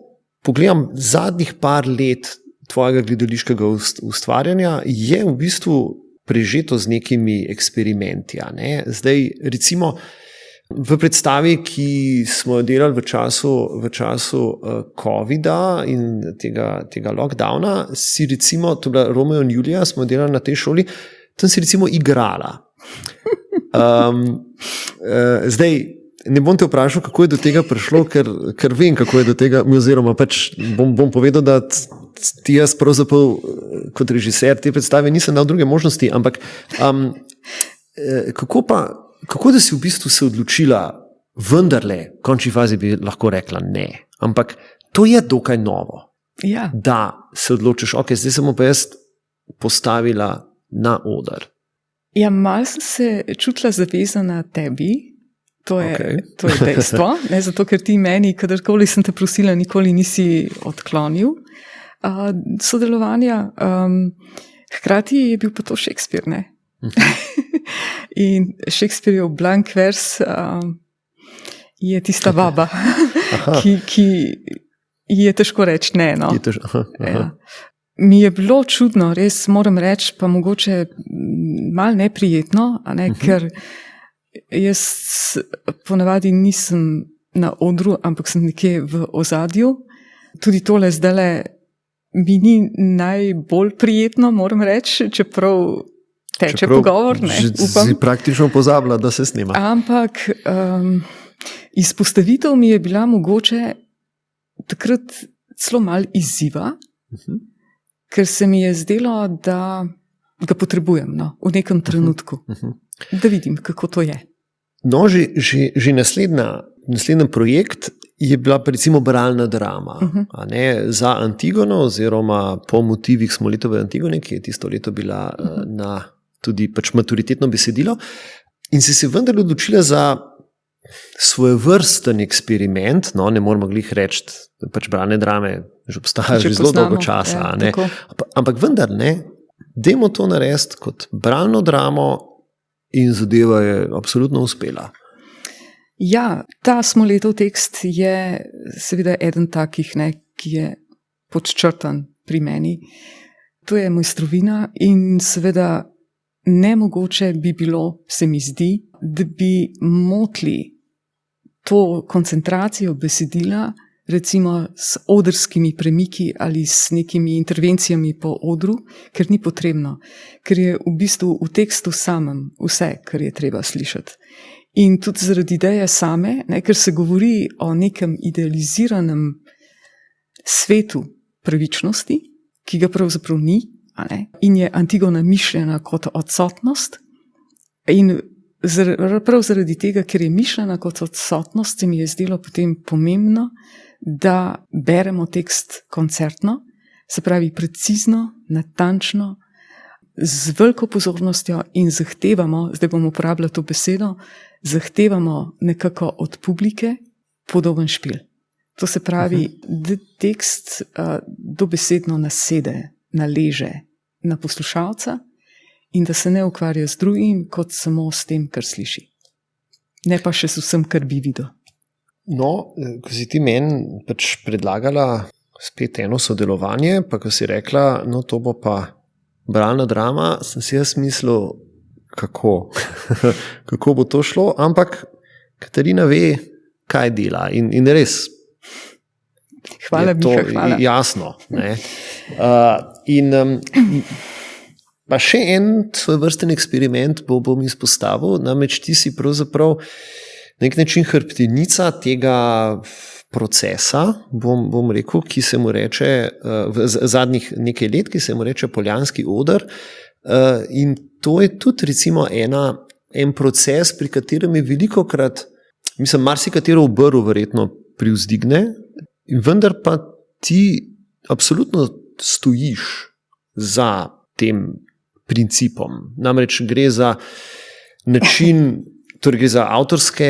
pogledam zadnjih par let tvojega gledališkega ustvarjanja, je v bistvu prežeto z nekimi eksperimenti. Zdaj, recimo, v predstavi, ki smo jo delali v času COVID-a in tega lockdowna, si recimo, to je bila Romeo in Julija, smo delali na tej šoli, tam si recimo igrala. Zdaj, ne bom te vprašal, kako je do tega prišlo, ker vem, kako je do tega, oziroma bom povedal, da ti jaz pravzaprav kot režiser te predstave nisem dal druge možnosti, ampak kako da si v bistvu se odločila, vendarle, v končni fazi bi lahko rekla ne, ampak to je dokaj novo, da se odločiš, zdaj sem pa jaz postavila na oder. Ja, malo sem se čutila zavezana tebi, to je dejstvo, zato ker ti meni, kadarkoli sem te prosila, nikoli nisi odklonil sodelovanja. Hkrati je bil pa to Shakespeare, ne? In Shakespeareov blank vers je tista vaba, ki je težko reči ne. No? Ja. Mi je bilo čudno, res moram reči, pa mogoče malo neprijetno, ker jaz ponavadi nisem na odru, ampak sem nekje v ozadju. Tudi tole zdajle mi ni najbolj prijetno, moram reči, čeprav teče pogovor. Si praktično pozabila, da se snima. Ampak izpostavitev mi je bila mogoče takrat celo malo izziva, ker se mi je zdelo, da ga potrebujem v nekem trenutku, da vidim, kako to je. No, že naslednji projekt je bila recimo bralna drama za Antigono, oziroma po motivih Smolitove Antigone, ki je tisto leto bila na tudi maturitetno besedilo, in si se vendar odločila za svojevrsten eksperiment, ne moramo glih reči, da bralne drame že obstajajo že zelo dolgo časa, ampak vendar dajmo to narediti kot bralno dramo in zadeva je absolutno uspela. Ja, ta Smoletov tekst je seveda eden takih, ki je podčrtan pri meni. To je mojstrovina in seveda nemogoče bi bilo, se mi zdi, da bi motili to koncentracijo besedila, recimo s odrskimi premiki ali s nekimi intervencijami po odru, ker ni potrebno, ker je v bistvu v tekstu samem vse, kar je treba slišati. In tudi zaradi ideje same, ker se govori o nekem idealiziranem svetu pravičnosti, ki ga pravzaprav ni, in je Antigona mišljena kot odsotnost, in prav zaradi tega, ker je mišljena kot odsotnost, se mi je zdelo potem pomembno, da beremo tekst koncertno, se pravi precizno, natančno, z veliko pozornostjo in zahtevamo, zdaj bom uporabljala to besedo, zahtevamo nekako od publike podoben špil. To se pravi, da tekst dobesedno nasede, naleže na poslušalca in da se ne ukvarja z drugim, kot samo s tem, kar sliši. Ne pa še s vsem, kar bi videl. No, ko si ti meni pač predlagala spet eno sodelovanje, pa ko si rekla, no to bo pa bralna drama, sem si jaz mislil, kako bo to šlo, ampak Katarina ve, kaj dela in res. Hvala, Miha, hvala. Jasno. Ne? Pa še en svoj vrsten eksperiment bom izpostavil, namreč ti si pravzaprav na nek način hrbtenica tega procesa, bom rekel, ki se mu reče v zadnjih nekaj let, ki se mu reče Poljanski oder, in to je tudi recimo en proces, pri katerem je velikokrat, mislim, marsikatero obrv verjetno privzdigne, vendar pa ti absolutno stojiš za tem principom. Namreč gre za način, torej gre za avtorske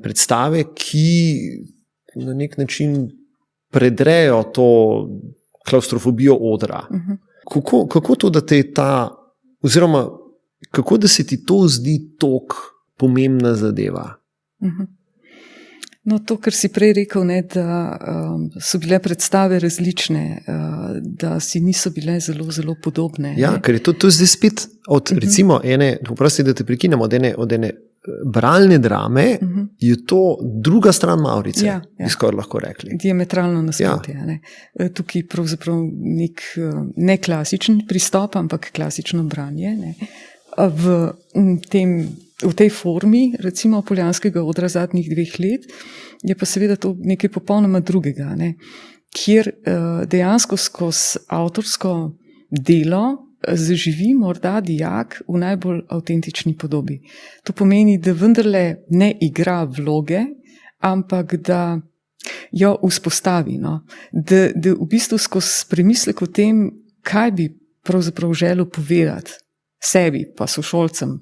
predstave, ki na nek način predrejo to klaustrofobijo odra. Kako to, da te ta, oziroma kako da se ti to zdi toliko pomembna zadeva? No, to, kar si prej rekel, ne, da so bile predstave različne, da si niso bile zelo, zelo podobne. Ja, ker je to zdaj spet od recimo oprosti, da te prekinemo, od ene bralne drame, je to druga stran mavrice, bi skoraj lahko rekli. Diametralno nasprotje. Ja. Tukaj pravzaprav nek ne klasičen pristop, ampak klasično branje. Ne. V tej formi, recimo Poljanskega odra zadnjih 2 let, je pa seveda to nekaj popolnoma drugega, ne? Kjer dejansko skozi avtorsko delo zaživi morda dijak v najbolj avtentični podobi. To pomeni, da vendarle ne igra vloge, ampak da jo vzpostavi. No? Da v bistvu skozi premislek o tem, kaj bi pravzaprav želel povedati sebi, pa sošolcem,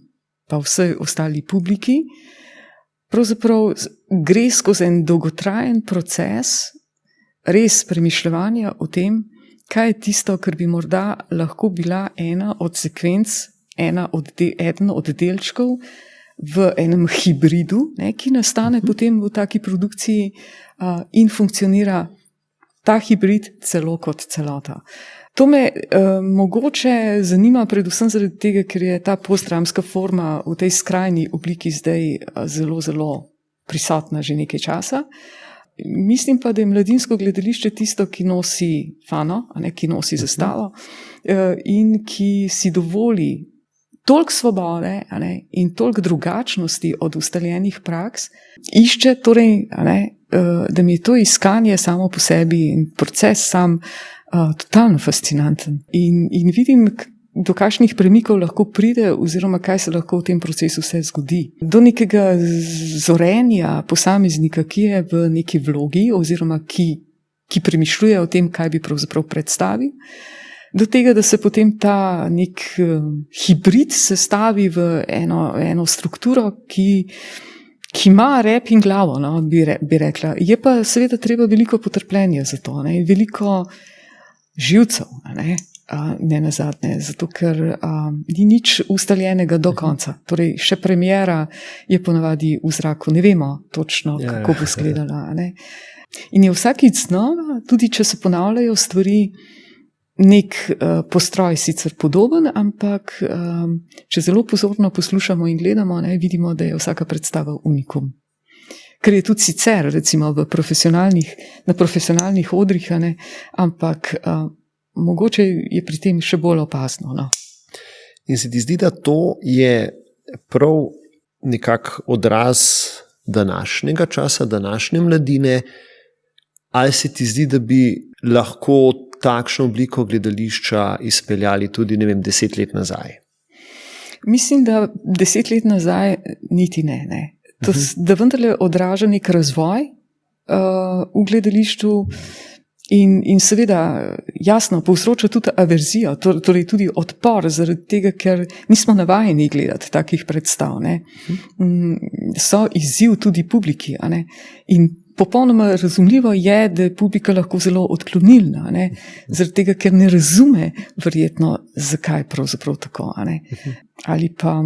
pa vsej ostali publiki, pravzaprav gre skozi en dolgotrajen proces res premišljevanja o tem, kaj je tisto, kar bi morda lahko bila ena od sekvenc, eden od delčkov v enem hibridu, ne, ki nastane potem v taki produkciji in funkcionira ta hibrid celo kot celota. To me mogoče zanima predvsem zaradi tega, ker je ta postdramska forma v tej skrajni obliki zdaj zelo, zelo prisotna že nekaj časa. Mislim pa, da je mladinsko gledališče tisto, ki nosi fano, ki nosi zastavo in ki si dovoli toliko svobode in toliko drugačnosti od ustaljenih praks, išče torej, da mi je to iskanje samo po sebi in proces sam totalno fascinanten. In vidim, do kakšnih premikov lahko pride oziroma kaj se lahko v tem procesu vse zgodi. Do nekega zorenja posameznika, ki je v neki vlogi oziroma ki premišljuje o tem, kaj bi pravzaprav predstavil, do tega, da se potem ta nek hibrid sestavi v eno strukturo, ki ima rep in glavo, no, bi rekla. Je pa seveda treba veliko potrpljenja za to, ne, veliko živcev, ne nazadnje, zato ker ni nič ustaljenega do konca. Torej, še premiera je ponavadi v zraku, ne vemo točno, kako bo izgledala. In je vsakič znova, tudi če se ponavljajo stvari, nek postroj sicer podoben, ampak če zelo pozorno poslušamo in gledamo, vidimo, da je vsaka predstava unikum. Ker je tudi sicer, recimo na profesionalnih odrih, ampak mogoče je pri tem še bolj opazno. No. In se ti zdi, da to je prav nekak odraz današnjega časa, današnje mladine, ali se ti zdi, da bi lahko takšno obliko gledališča izpeljali tudi, 10 let nazaj? Mislim, da 10 let nazaj niti ne. To, da vendarle odraža nek razvoj v gledališču in seveda jasno povzroča tudi averzijo, torej tudi odpor zaradi tega, ker nismo navajeni gledati takih predstav. Ne. So izziv tudi publiki, a ne. In popolnoma razumljivo je, da je publika lahko zelo odklonilna, ne, zaradi tega, ker ne razume verjetno, zakaj pravzaprav tako, a ne. Ali pa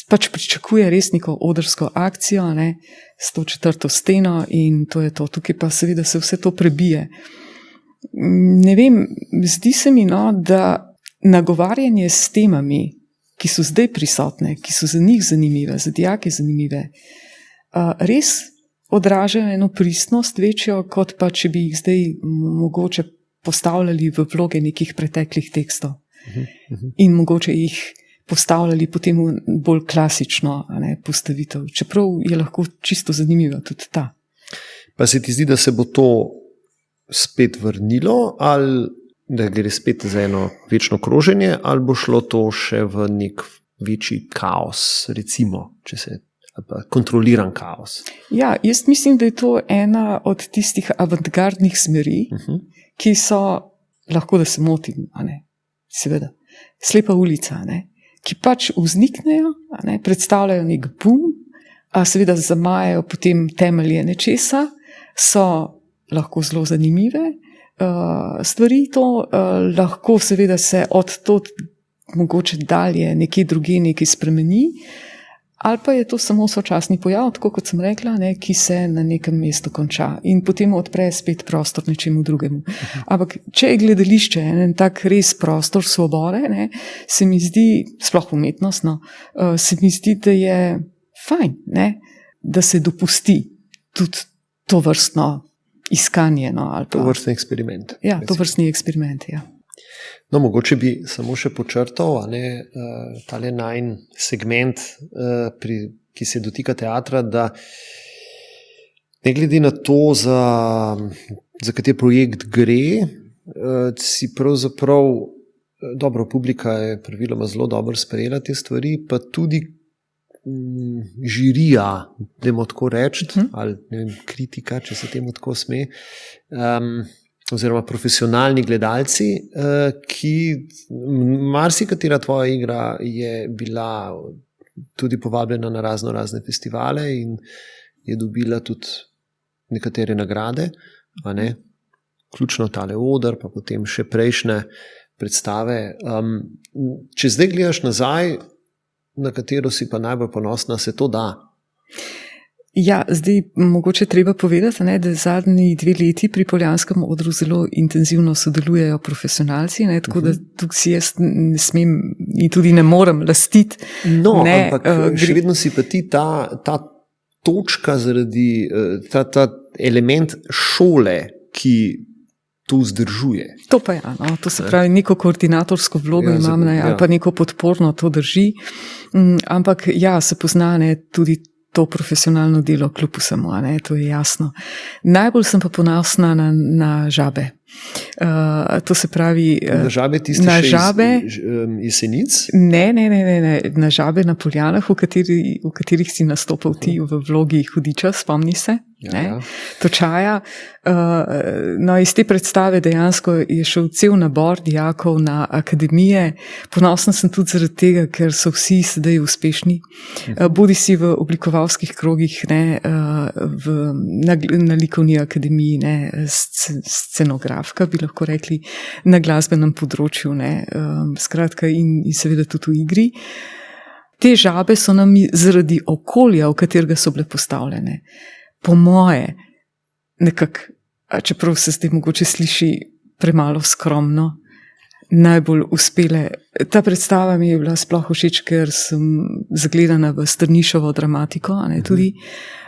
pač pričakuje res neko odrsko akcijo, ne, s to 4. steno in to je to. Tukaj pa seveda se vse to prebije. Ne vem, zdi se mi, da nagovarjanje s temami, ki so zdaj prisotne, ki so za njih zanimive, za dijake zanimive, res odražajo eno pristnost večjo, kot pa če bi jih zdaj mogoče postavljali v vloge nekih preteklih tekstov. In mogoče jih postavljali potem v bolj klasično, a ne, postavitev. Čeprav je lahko čisto zanimiva tudi ta. Pa se ti zdi, da se bo to spet vrnilo, ali da gre spet za eno večno kroženje, ali bo šlo to še v nek večji kaos, recimo, če se kontroliran kaos? Ja, jaz mislim, da je to ena od tistih avantgardnih smeri, ki so, lahko da se motim, a ne, seveda, slepa ulica, a ne, ki pač vzniknejo, a ne, predstavljajo nek boom, a seveda zamajajo potem temelje nečesa, so lahko zelo zanimive stvari, to lahko seveda se od tod mogoče dalje nekje drugje nekaj spremeni, ali pa je to samo sočasni pojav, tako kot sem rekla, ne, ki se na nekem mestu konča in potem odpre spet prostor nečemu drugemu. Ampak če je gledališče en tak res prostor svobode, ne, se mi zdi, sploh umetnostno, se mi zdi, da je fajn, ne, da se dopusti tudi to vrstno iskanje. Ali pa, to vrstni eksperiment. Ja, to vrstni eksperiment, ja. No, mogoče bi samo še počrtal, a ne, tale najin segment, ki se dotika teatra, da ne glede na to, za kater projekt gre, si pravzaprav, dobro, publika je praviloma zelo dobro sprejela te stvari, pa tudi žirija, dajmo tako reči, ali ne vem, kritika, če se temu tako sme, oziroma profesionalni gledalci, ki marsikatera tvoja igra je bila tudi povabljena na razne festivale in je dobila tudi nekatere nagrade, a ne, vključno tale Oder, pa potem še prejšnje predstave. Če zdaj gledaš nazaj, na katero si pa najbolj ponosna, se to da? Ja, zdaj mogoče treba povedati, ne, da zadnji 2 leti pri Poljanskem odru zelo intenzivno sodelujejo profesionalci, ne, tako da tukaj si jaz ne smem in tudi ne morem lastiti. No, ne, ampak še vedno si pa ti ta točka zaradi, ta element šole, ki to vzdržuje. To pa ja, no, to se pravi, neko koordinatorsko vlogo imam, ne, ali pa neko podporno, to drži, ampak ja, se pozna, ne, tudi to profesionalno delo kljub vsemu, a ne, to je jasno. Najbolj sem pa ponosna na Žabe. To se pravi... Na Žabe tiste na še Žabe, iz Jesenic? Ne, na Žabe na Poljanah, v katerih si nastopal ti v vlogi hudiča, spomni se, ja. Točaja. No, iz te predstave dejansko je šel cel nabor dijakov na akademije. Ponosna sem tudi zaradi tega, ker so vsi sedaj uspešni. Bodi si v oblikovalskih krogih, ne, na likovni akademiji, ne, scenografka, bi lahko rekli, na glasbenem področju, ne, skratka in seveda tudi v igri. Te Žabe so nam zaradi okolja, v katerega so bile postavljene, po moje, nekako, čeprav se zdaj mogoče sliši premalo skromno, najbolj uspele. Ta predstava mi je bila sploh všeč, ker sem zagledana v Strnišovo dramatiko, a ne, tudi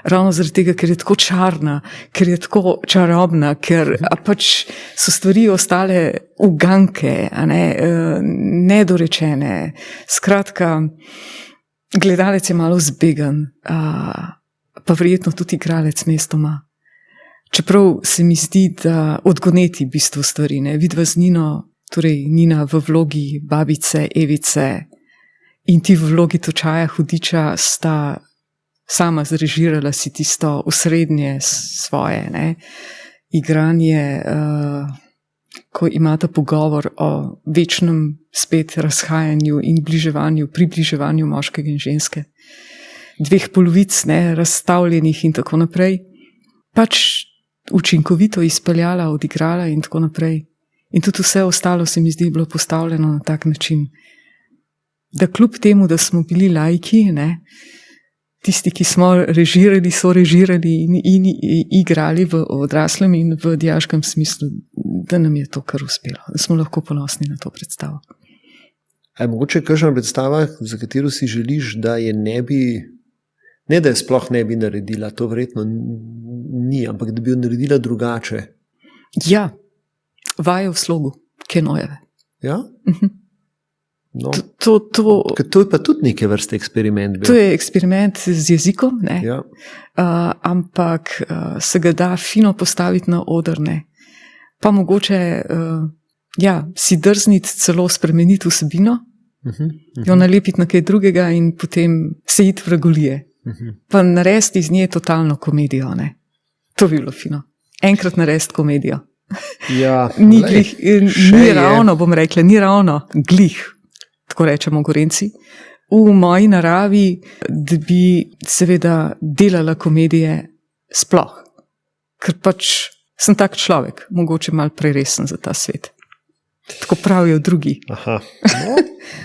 ravno zaradi tega, ker je tako čarna, ker je tako čarobna, ker pač so stvari ostale uganke, a ne, nedorečene. Skratka, gledalec je malo zbegan, pa verjetno tudi igralec mestoma. Čeprav se mi zdi, da odgoneti bistvo stvari, ne, vidva z Nino, torej Nina v vlogi babice Evice In ti v vlogi Točaja Hudiča sta sama zrežirala si tisto osrednje svoje, ne, igranje, ko imata pogovor o večnem spet razhajanju in približevanju moškega in ženske. Dveh polovic, ne, razstavljenih in tako naprej. Pač učinkovito izpeljala, odigrala in tako naprej. In tudi vse ostalo se mi zdi bilo postavljeno na tak način, da kljub temu, da smo bili laiki, ne, tisti, ki smo režirali, so režirali in igrali v odraslem in v dijaškem smislu, da nam je to kar uspelo, da smo lahko ponosni na to predstavo. A je mogoče kakšna predstava, za katero si želiš, da je ne da je sploh ne bi naredila, to verjetno ni, ampak da bi jo naredila drugače? Ja, Vaje v slogu, Kenojeve. Ja? No, To je pa tudi neke vrste eksperiment. To je eksperiment z jezikom, ne? Ja. Ampak se ga da fino postaviti na oder, ne? Pa mogoče si drzniti, celo spremeniti vsebino, jo nalepiti na kaj drugega in potem se iti v regulije. Pa narediti iz nje totalno komedijo. Ne? To bi bilo fino. Enkrat narediti komedijo. Ja, ni ravno, bom rekla, ni ravno glih, tako rečemo Gorenci, v moji naravi, da bi seveda delala komedije sploh. Ker pač sem tak človek, mogoče malo preresen za ta svet. Tako pravijo drugi. Aha.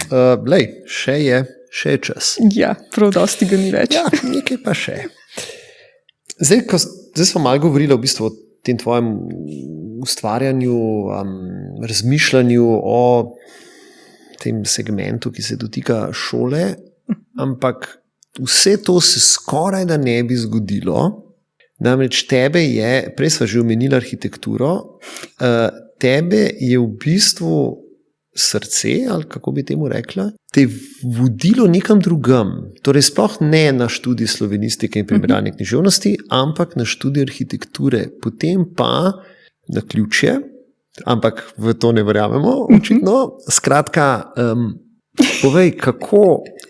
No, še je čas. Ja, prav dosti ga ni več. Ja, nekaj pa še. Zdaj smo malo govorili v bistvu o tem tvojem ustvarjanju, razmišljanju o tem segmentu, ki se dotika šole, ampak vse to se skoraj da ne bi zgodilo. Namreč tebe je, prej sva že omenila arhitekturo, tebe je v bistvu srce, ali kako bi temu rekla, te vodilo nekam drugam. Torej sploh ne na študij slovenistike in primerjalne književnosti, ampak na študij arhitekture. Potem pa na ključje, ampak v to ne verjamemo, očitno. Skratka, povej,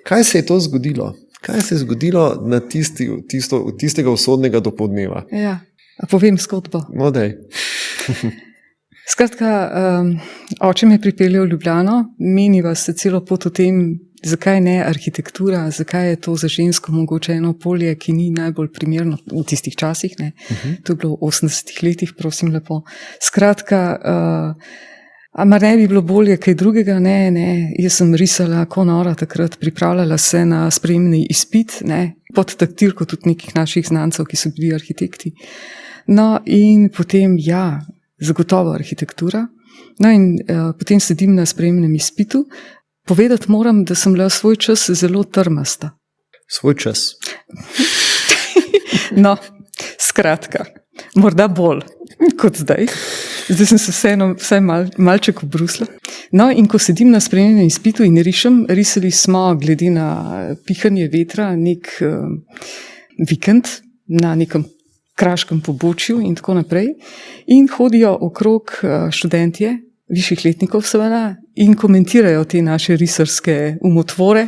kaj se je to zgodilo? Kaj se je zgodilo na tistega usodnega dopoldneva? Ja, povem zgodbo. No, daj. Skratka, oče me je pripeljal v Ljubljano, meniva se celo pot o tem, zakaj ne arhitektura, zakaj je to za žensko mogoče eno polje, ki ni najbolj primerno v tistih časih, ne. To je bilo v 80-ih letih, prosim lepo. Skratka, a mar ne bi bilo bolje kaj drugega? Ne, jaz sem risala ko nora takrat, pripravljala se na sprejemni izpit, ne, pod taktirko tudi nekih naših znancev, ki so bili arhitekti. No, in potem, zagotovo arhitektura. No, in potem sedim na sprejemnem izpitu. Povedati moram, da sem bila svoj čas zelo trmasta. Svoj čas? No, skratka, morda bolj kot zdaj. Zdaj sem se vsaj malček obrusla. No, in ko sedim na sprejemnem izpitu in rišem, risali smo, glede na pihanje vetra, nek vikend na nekem kraškem pobočju in tako naprej. In hodijo okrog študentje, višjih letnikov seveda, in komentirajo te naše risarske umotvore.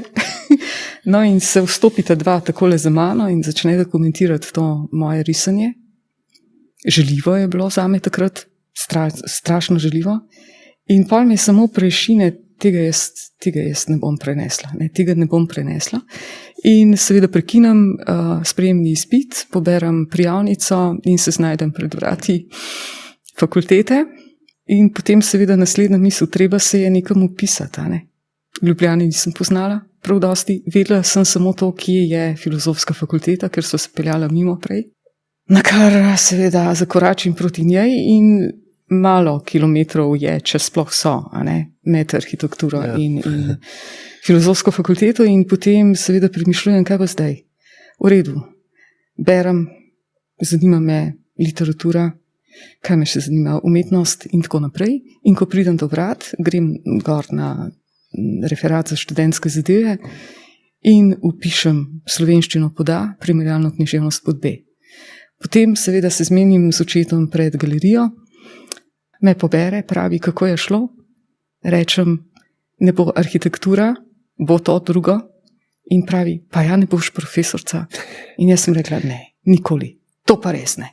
No, in se vstopita dva takole za mano in začnete komentirati to moje risanje. Žaljivo je bilo zame takrat, strašno žaljivo. In pol me samo prešine, tega jaz ne bom prenesla. In seveda prekinem sprejemni izpit, poberem prijavnico in se znajdem pred vrati fakultete. In potem seveda naslednja misel, treba se je nekam upisati. Ne? V Ljubljani nisem poznala prav dosti, vedela sem samo to, kje je filozofska fakulteta, ker so se peljala mimo prej. Nakar seveda zakoračim proti njej in malo kilometrov je, če sploh so, med arhitekturo in filozofsko fakulteto, in potem seveda premišljujem, kaj pa zdaj. V redu, berem, zanima me literatura, kaj me še zanima, umetnost in tako naprej. In ko pridem do vrat, grem gor na referat za študentske zadeve in vpišem slovenščino pod A, primerjalno književnost pod B. Potem seveda se zmenim z očetom pred galerijo, me pobere, pravi, kako je šlo. Rečem, ne bo arhitektura, bo to drugo. In pravi, pa ja ne boš profesorca. In jaz sem rekla, ne, nikoli, to pa res ne.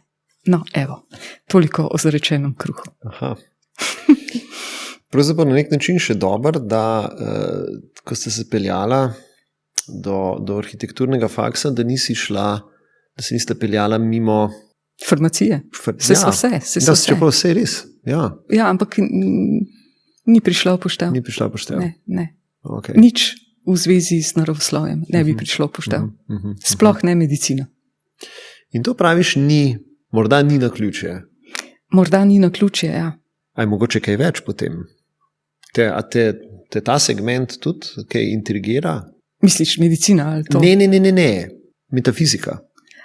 No, evo, toliko o zarečenem kruhu. Aha. Pravzaprav na nek način še dober, da ko ste se peljala do arhitekturnega faksa, da se niste peljala mimo farmacije. Se so vse. Čeprav vse je res. Ja, ampak ni prišla v poštev. Ni prišla v poštev. Ne. Okay. Nič v zvezi s naravoslovjem ne bi prišlo v poštev. Sploh ne medicina. In to praviš, morda ni naključje. Morda ni naključje, ja. A je mogoče kaj več potem? Te ta segment tudi kaj intrigira? Misliš medicina ali to? Ne. Metafizika.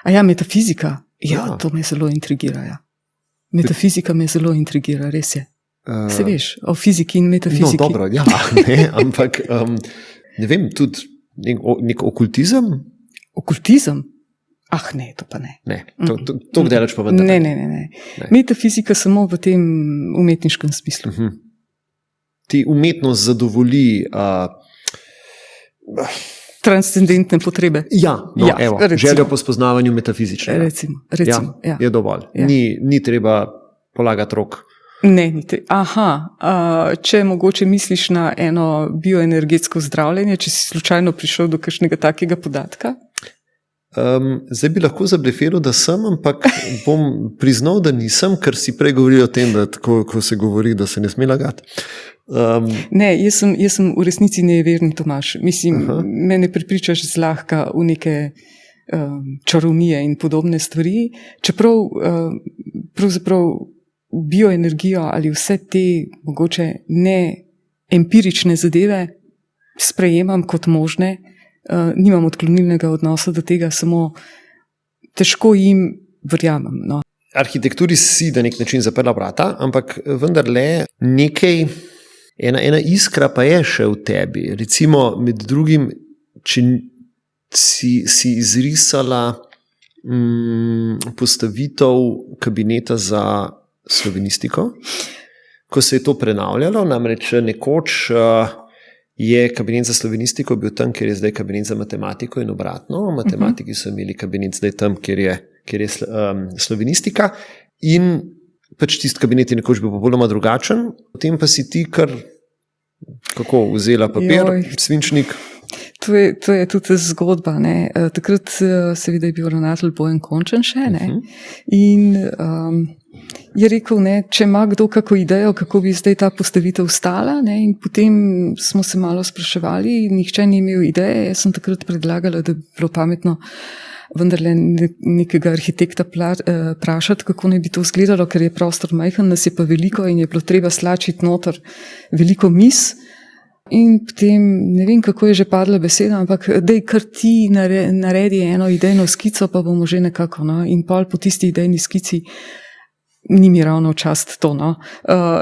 A ja, metafizika? Ja, to me zelo intrigira, ja. Metafizika me zelo intrigira, res je. Se veš, o fiziki in metafiziki. No, dobro, ja, ne, ampak ne vem, tudi nek okultizem? Okultizem? Ah, ne, to pa ne. Ne, to kdaj reč pa vendar? Ne. Metafizika samo v tem umetniškem smislu. Ti umetnost zadovolji transcendentne potrebe. Ja, evo, željo po spoznavanju metafizičnega. Recimo. Ja. Je dovolj. Ja. Ni treba polagati rok. Ne, ni treba. Če mogoče misliš na eno bioenergetsko zdravljenje, če si slučajno prišel do kakšnega takega podatka? Zdaj bi lahko zableferil, da sem, ampak bom priznal, da nisem, ker si prej govoril o tem, da tako, ko se govori, da se ne sme lagati. Ne, jaz sem v resnici neverni Tomaž. Mislim, me ne prepričaš zlahka v neke čarovnije in podobne stvari, čeprav pravzaprav bioenergijo ali vse te mogoče ne empirične zadeve sprejemam kot možne. Nimam odklonilnega odnosa do tega, samo težko jim verjamem. No. Arhitekturi si na nek način zaprla vrata, ampak vendarle nekaj, ena iskra pa je še v tebi. Recimo med drugim, če si izrisala postavitev kabineta za slovenistiko, ko se je to prenavljalo, namreč nekoč je kabinet za slovenistiko bil tam, kjer je zdaj kabinet za matematiko in obratno. Matematiki so imeli kabinet zdaj tam, kjer je slovenistika in pač tisti kabinet je nekoč bil popolnoma drugačen. Potem pa si ti kako vzela papir, svinčnik. To je tudi zgodba. Ne? Takrat seveda je bil ravnatelj Bojan Končen še. Ne? In je rekel, ne, če ima kdo kako idejo, kako bi zdaj ta postavitev stala, ne, in potem smo se malo spraševali, nihče ni imel ideje, jaz sem takrat predlagala, da bi bilo pametno vendarle nekega arhitekta vprašati, kako naj bi to izgledalo, ker je prostor majhen, nas je pa veliko in je bilo treba slačiti noter veliko miz. In potem, ne vem, kako je že padla beseda, ampak daj kar ti naredi eno idejno skico, pa bomo že nekako, no, in pol po tisti idejni skici ni mi ravno čast to, no.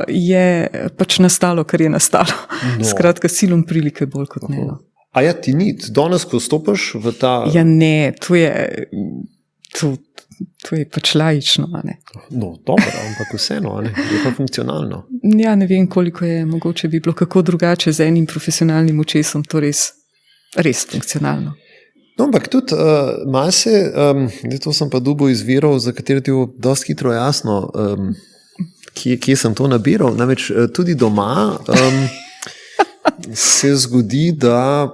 Je pač nastalo, kar je nastalo. No. Skratka, silom prilike bolj kot ne. No. A ja, ti ni, danes, ko stopiš v ta... Ja, ne, to je pač laično, ne. No, dobro, ampak vseeno, ne, je pa funkcionalno. Ja, ne vem, koliko je, mogoče bi bilo kako drugače z enim profesionalnim očesom, to res funkcionalno. No, ampak tudi mase, to sem pa dobil izvirov, za katere ti bo dosti hitro jasno, kje sem to nabiral. Namreč tudi doma se zgodi, da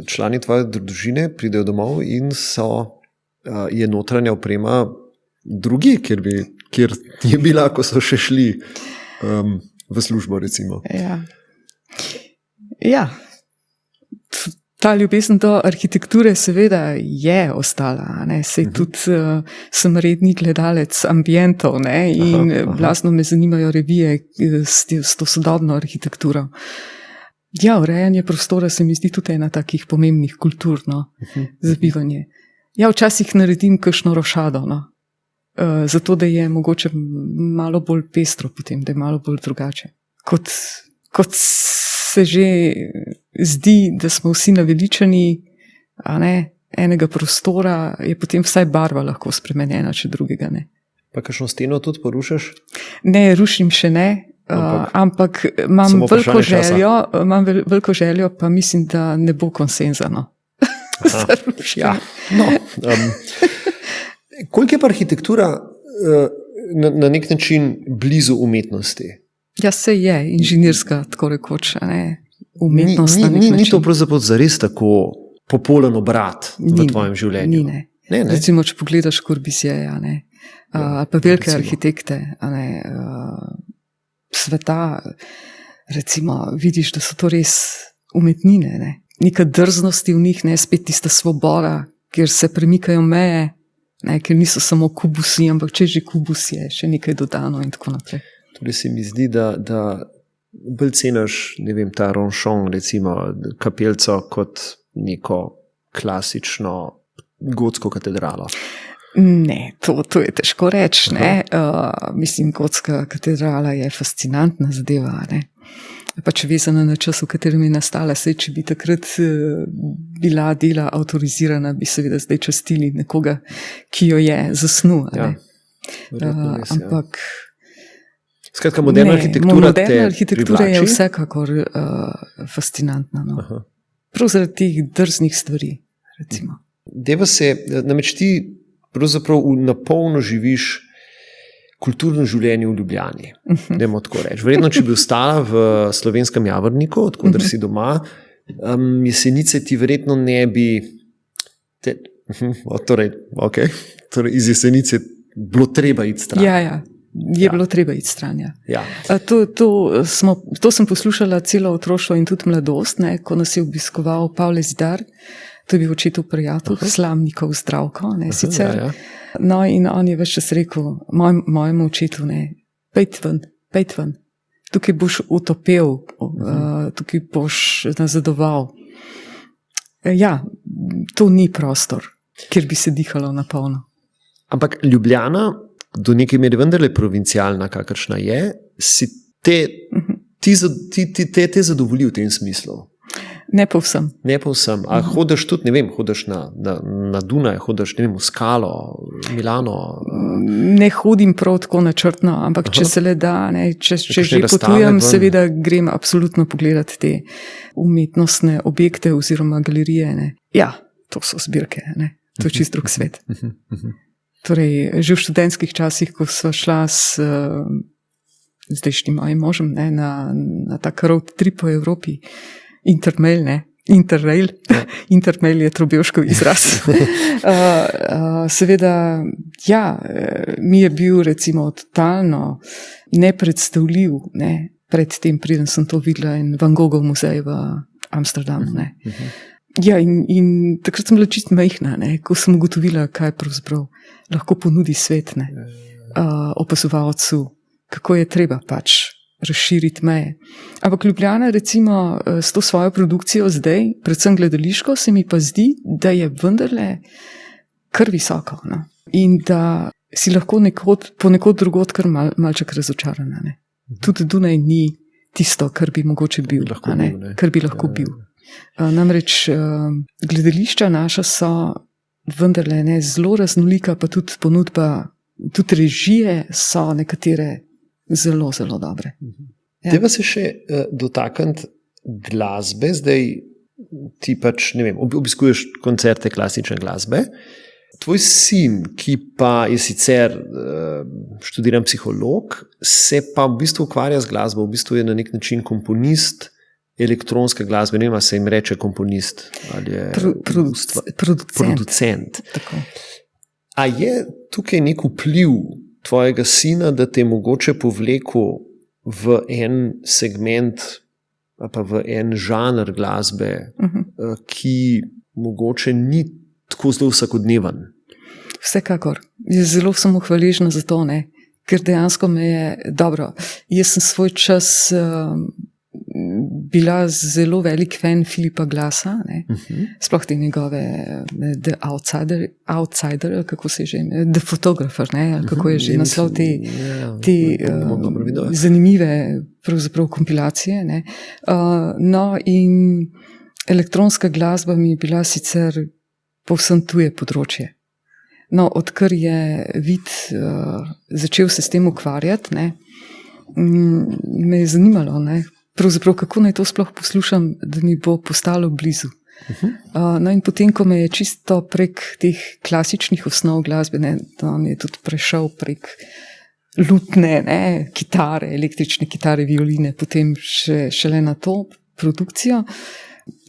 člani tvoje družine pridejo domov in je notranja oprema drugi, kjer je bila, ko so še šli v službo, recimo. Ja. Ta ljubezen do arhitekture seveda je ostala, ne? Sej tudi sem redni gledalec ambientov, ne? In blazno me zanimajo revije s to sodobno arhitekturo. Ja, urejanje prostora se mi zdi tudi ena takih pomembnih kultur, no, za bivanje. Ja, včasih naredim kakšno rošado, no, zato da je mogoče malo bolj pestro potem, da je malo bolj drugače. Kot se že zdi, da smo vsi naveličani, a ne, enega prostora, je potem vsaj barva lahko spremenjena, če drugega ne. Pa kakšno steno tudi porušaš? Ne, rušim še ne. Ampak imam veliko željo, pa mislim, da ne bo konsenzano. Ja. No, koliko je pa arhitektura na nek način blizu umetnosti? Ja, se je inženirska, tako rekoč, umetnost. Ni to pravzaprav zares tako popoln obrat v tvojem življenju? Ne. Recimo, če pogledaš Corbusierja, ali pa velike arhitekte sveta, recimo, vidiš, da so to res umetnine, neka drznosti v njih, spet tista svoboda, kjer se premikajo meje, ker niso samo kubusi, ampak če že kubus je, še nekaj dodano in tako naprej. Tudi se mi zdi, da bolj ceniš, ne vem, ta Ronchon, recimo kapelco, kot neko klasično gotsko katedralo. Ne, to je težko reči. Mislim, gotska katedrala je fascinantna zadeva. Pač vezana na čas, v katerem je nastala. Sej, če bi takrat bila dela avtorizirana, bi seveda zdaj častili nekoga, ki jo je zasnul. Ampak skratka, moderna arhitektura je vsekakor fascinantna. Prav zaradi teh drznih stvari, recimo. Deva se, namreč ti pravzaprav na polno živiš kulturno življenje v Ljubljani. Dajmo tako reči. Verjetno, če bi ostala v Slovenskem Javorniku, odkudar si doma, Jesenice ti verjetno ne bi torej iz Jesenice bilo treba iti stran. Ja. Bilo treba iti stran. Ja. To sem poslušala celo otroštvo in tudi mladost, ko nas je obiskoval Pavle Zidar. To je bil očetov prijatelj, Slamnikov Zdravko, sicer. Ja. No, in on je več čas rekel mojemu očetu, pejt ven. Tukaj boš utopel, tukaj boš nazadoval. Ja, to ni prostor, kjer bi se dihalo na polno. Ampak Ljubljana, do neke mere vendarle provincialna, kakršna je, si te zadovolji v tem smislu? Ne povsem. A hodiš tudi, ne vem, hodiš na Dunaj, hodiš, ne vem, v Skalo, Milano? Ne hodim prav tako načrtno, ampak če se le da, če že potujem, seveda grem absolutno pogledati te umetnostne objekte oziroma galerije. Ja, to so zbirke, to je čist drug svet. Torej, že v študentskih časih, ko sva šla s zdajšnjim mojim možem na tak road trip po Evropi, Interrail je trobevškov izraz. Seveda, ja, mi je bil recimo totalno nepredstavljiv, predtem, preden sem to videla in Van Gogov muzej v Amsterdamu. Ja, in takrat sem bila čisto majhna, ko sem ugotovila, kaj pravzaprav lahko ponudi svet, opazovalcu, kako je treba pač razširiti meje. Ampak Ljubljana recimo s to svojo produkcijo zdaj, predvsem gledališko, se mi pa zdi, da je vendarle kar visoko. In da si lahko ponekod drugod kar malček razočarana. Tudi Dunaj ni tisto, kar bi mogoče bil, kar bi lahko bil. Namreč gledališča naša so vendarle zelo raznolika, pa tudi ponudba, tudi režije so nekatere zelo, zelo dobre. Deva se še dotakniti glasbe, zdaj ti pač, ne vem, obiskuješ koncerte klasične glasbe. Tvoj sin, ki pa je sicer študiran psiholog, se pa v bistvu ukvarja z glasbo, v bistvu je na nek način komponist elektronske glasbe, ne vem, se jim reče komponist ali je producent. Tako. A je tukaj nek vpliv tvojega sina, da te mogoče povlekel v en segment ali pa v en žanr glasbe, ki mogoče ni tako zelo vsakodneven? Vsekakor. Zelo sem mu hvaležna za to, ker dejansko me je dobro. Jaz sem svoj čas bila zelo velik fan Filipa Glassa, sploh te njegove The Outsider, kako se že ime, The Photographer, kako je že naslov te zanimive pravzaprav kompilacije. No, in elektronska glasba mi je bila sicer povsem tuje področje. No, odkar je Vid začel se s tem ukvarjati, me je zanimalo, ne? Pravzaprav, kako naj to sploh poslušam, da mi bo postalo blizu. No in potem, ko me je čisto prek teh klasičnih osnov glasbe, ne, on je tudi prešel prek lutne, ne, kitare, električne kitare, violine, potem šele na to produkcijo,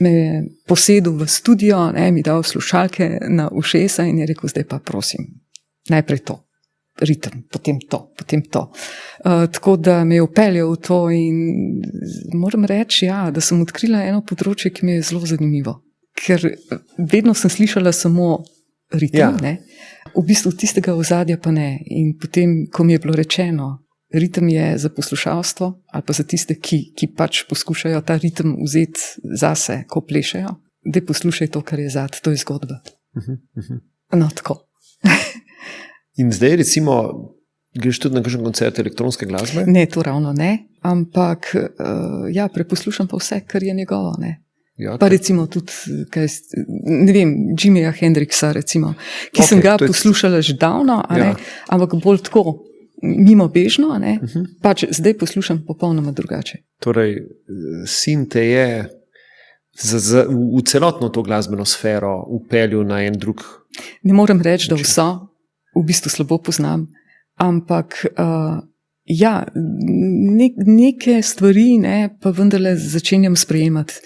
me je posedel v studio, ne, mi dal slušalke na ušesa in je rekel, zdaj pa prosim, najprej to. Ritem, potem to. Tako da me je upeljal v to in moram reči, ja, da sem odkrila eno področje, ki mi je zelo zanimivo. Ker vedno sem slišala samo ritem, ne? V bistvu tistega ozadja pa ne. In potem, ko mi je bilo rečeno, ritem je za poslušalstvo ali pa za tiste, ki pač poskušajo ta ritem vzeti zase, ko plešejo, da poslušaj to, kar je zad, to je zgodba. No, tako. In zdaj, recimo, greš tudi na kakšen koncert elektronske glasbe? Ne, to ravno ne, ampak ja, preposlušam pa vse, kar je njegovo, ne. Ja, pa recimo tudi, ne vem, Jimija Hendrixa, recimo, ki sem ga poslušala že davno, ampak bolj tako mimobežno, pač zdaj poslušam popolnoma drugače. Torej, sin te je v celotno to glasbeno sfero upeljal na en drug. Ne morem reči, da vso, v bistvu slabo poznam, ampak ja, neke stvari pa vendarle začenjam sprejemati,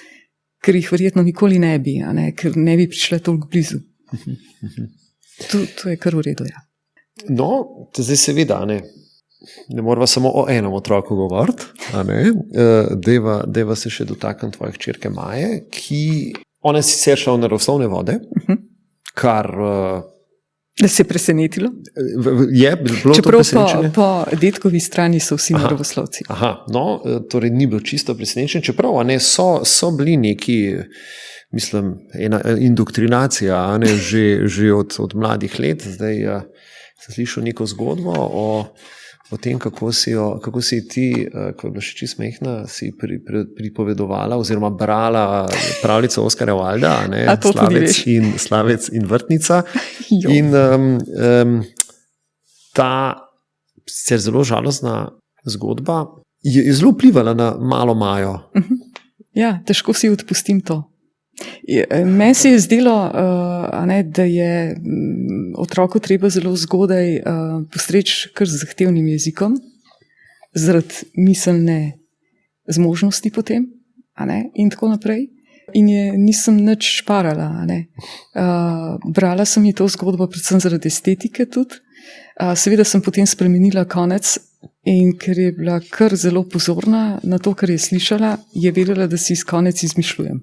ker jih verjetno nikoli ne bi, ker ne bi prišle toliko blizu. To je kar v redu, ja. No, zdaj seveda, ne moramo samo o enem otroku govoriti, deva se še dotaknem tvoje hčerke Maje, ki ona je sicer šla v naravoslovne vode, kar da se je presenetilo? Je bilo to presenečenje? Čeprav po dedkovi strani so vsi naravoslovci. Aha, no, torej ni bilo čisto presenečenje, čeprav so bili neki, mislim, ena indoktrinacija, že od mladih let. Zdaj sem slišal neko zgodbo o tem, kako si ti, ko je bila še čisto majhna, si pripovedovala oziroma brala pravljico Oskarja Wilda, Slavec in vrtnica. In ta sicer zelo žalostna zgodba je zelo vplivala na malo Majo. Ja, težko si odpustim to. Meni se je zdelo, da je otroku treba zelo zgodaj postreči kar z zahtevnim jezikom, zaradi miselne zmožnosti potem, in tako naprej. In nisem nič šparala. Brala sem ji to zgodbo predvsem zaradi estetike tudi. Seveda sem potem spremenila konec in ker je bila kar zelo pozorna na to, kar je slišala, je vedela, da si konec izmišljujem.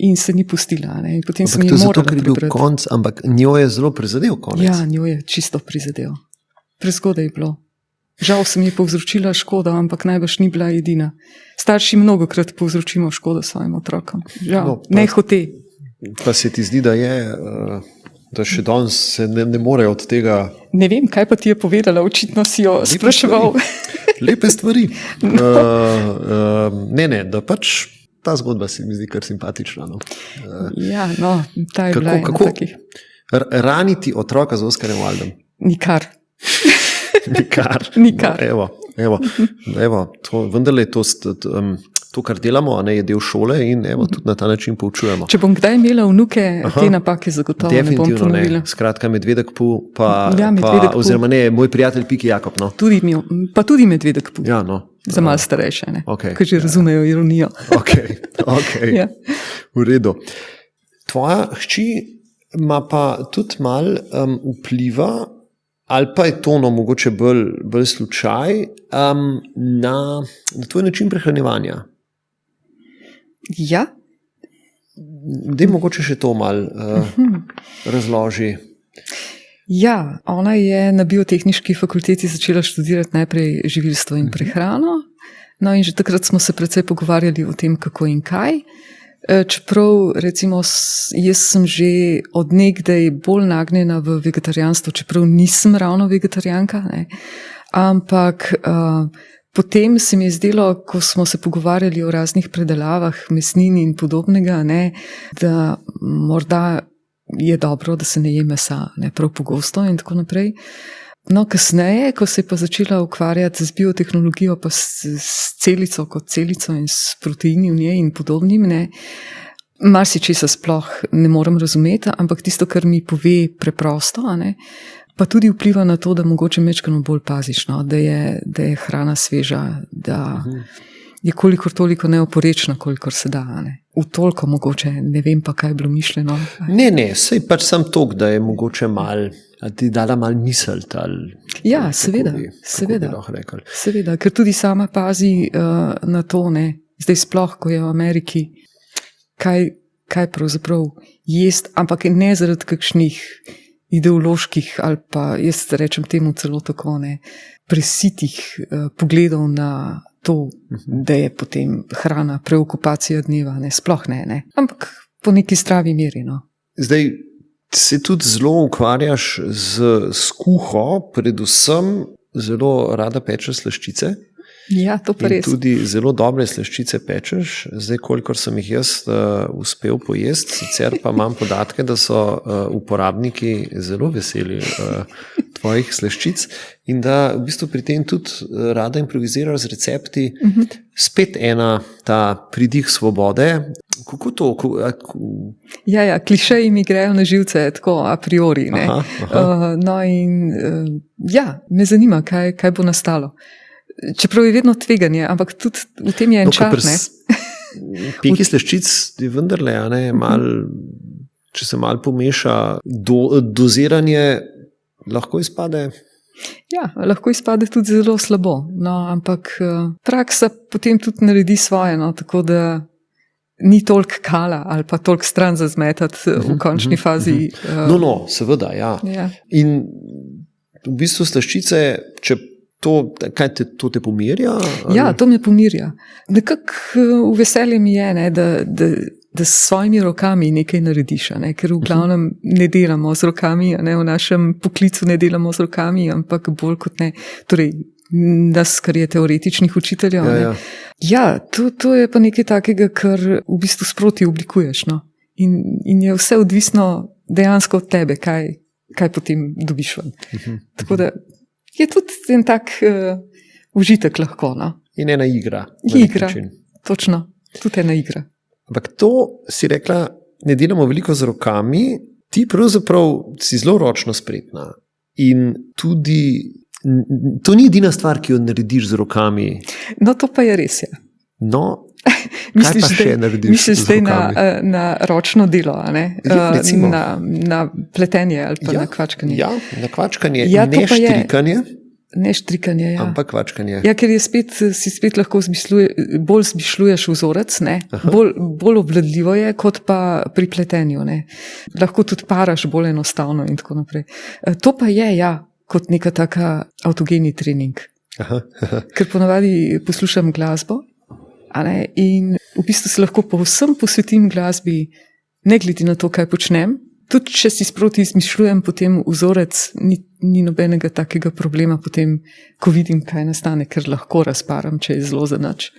In se ni pustila. In potem sem ji morala prebrati. To je zato, ker je bil konc, ampak njo je zelo prizadel konec. Ja, njo je čisto prizadel. Prezgodaj je bilo. Žal sem ji povzročila škodo, ampak najbrž ni bila edina. Starši mnogokrat povzročimo škodo svojim otrokom. Žal, ne hote. Pa se ti zdi, da še danes se ne morejo od tega... Ne vem, kaj pa ti je povedala, očitno si jo spraševal. Lepe stvari. Ne, da pač ta zgodba se mi zdi kar simpatična. Ja, ta je bila ena takih. Raniti otroka z Oskarjem Wildom? Nikar. Nikar. Evo, vendarle to, kar delamo, je del šole in tudi na ta način poučujemo. Če bom kdaj imela vnuke, te napake zagotovo ne bom ponovila. Definitivno ne. Skratka, Medvedek Pu, oziroma ne, moj prijatelj Piki Jakob. No. Pa tudi Medvedek Pu. Ja, no. Za malo starejše, okay, ki že razumejo ironijo. Ok, ja. V redu. Tvoja hči ima pa tudi malo vpliva, ali pa je to mogoče bolj slučaj, na tvoj način prehranjevanja. Ja. Daj mogoče še to malo razloži. Ja, ona je na biotehniški fakulteti začela študirati najprej živilstvo in prehrano. No in že takrat smo se precej pogovarjali o tem, kako in kaj. Čeprav, recimo, jaz sem že od nekdaj bolj nagnjena v vegetarijanstvo, čeprav nisem ravno vegetarijanka, ampak potem se mi je zdelo, ko smo se pogovarjali o raznih predelavah mesnin in podobnega, da morda je dobro, da se ne je mesa, prav pogosto in tako naprej. No, kasneje, ko se je pa začela ukvarjati z biotehnologijo, pa s celico kot celico in s proteini v njej in podobnim, marsičesa sploh ne morem razumeti, ampak tisto, kar mi pove preprosto, pa tudi vpliva na to, da mogoče mečkano bolj paziš, da je hrana sveža, da je kolikor toliko neoporečna, kolikor se da. V toliko mogoče, ne vem pa, kaj je bilo mišljeno. Ne, sej pač sam tok, da je mogoče ti dala mal misliti. Ja, seveda, ker tudi sama pazi na to, zdaj sploh, ko je v Ameriki, kaj pravzaprav jest, ampak ne zaradi kakšnih ideoloških ali pa, jaz rečem temu celo tako, presitih pogledov na to, da je potem hrana preokupacija dneva, sploh ne, ampak po neki zdravi meri. Zdaj se tudi zelo ukvarjaš z kuho, predvsem zelo rada pečeš slaščice. Ja, to pa res. Tudi zelo dobre slaščice pečeš, zdaj kolikor sem jih jaz uspel pojesti, sicer pa imam podatke, da so uporabniki zelo veseli tvojih slaščic in da v bistvu pri tem tudi rada improviziraš z recepti. Spet ta pridih svobode. Kako to? Ja, klišeji mi grejo na živce, tako a priori. Me zanima, kaj bo nastalo. Čeprav je vedno tveganje, ampak tudi v tem je en čar. Peki slaščic je vendarle, če se malo pomeša, doziranje lahko izpade? Ja, lahko izpade tudi zelo slabo, ampak praksa potem tudi naredi svoje, tako da ni toliko kala ali pa toliko stran za zmetati v končni fazi. Seveda, ja. In v bistvu slaščice, če to te pomirja? Ja, to me pomirja. Nekako v veselje mi je, da s svojimi rokami nekaj narediš, ker v glavnem ne delamo z rokami, v našem poklicu ne delamo z rokami, ampak bolj kot ne, torej nas, kar je teoretičnih učiteljev. To je pa nekaj takega, kar v bistvu sproti oblikuješ. In je vse odvisno dejansko od tebe, kaj potem dobiš ven. Tako da je tudi en tak užitek lahko. In ena igra. Igra, točno. Tudi ena igra. Ampak to si rekla, ne delamo veliko z rokami, ti pravzaprav si zelo ročno spretna. In tudi, to ni edina stvar, ki jo narediš z rokami. No, to pa je res, ja. Kaj pa še narediš? Misliš zdaj na ročno delo, na pletenje ali pa na kvačkanje? Ja, na kvačkanje, ne štrikanje. Ne štrikanje, ja. Ampak kvačkanje. Ja, ker si spet lahko bolj zmišljuješ vzorec, bolj obvladljivo je, kot pa pri pletenju. Lahko tudi paraš bolj enostavno in tako naprej. To pa je, kot neka taka avtogeni trening. Ker ponavadi poslušam glasbo, in v bistvu se lahko povsem posvetim glasbi, ne glede na to, kaj počnem. Tudi če si sproti izmišljujem potem vzorec, ni nobenega takega problema potem, ko vidim, kaj nastane, ker lahko razparam, če je zelo zanač.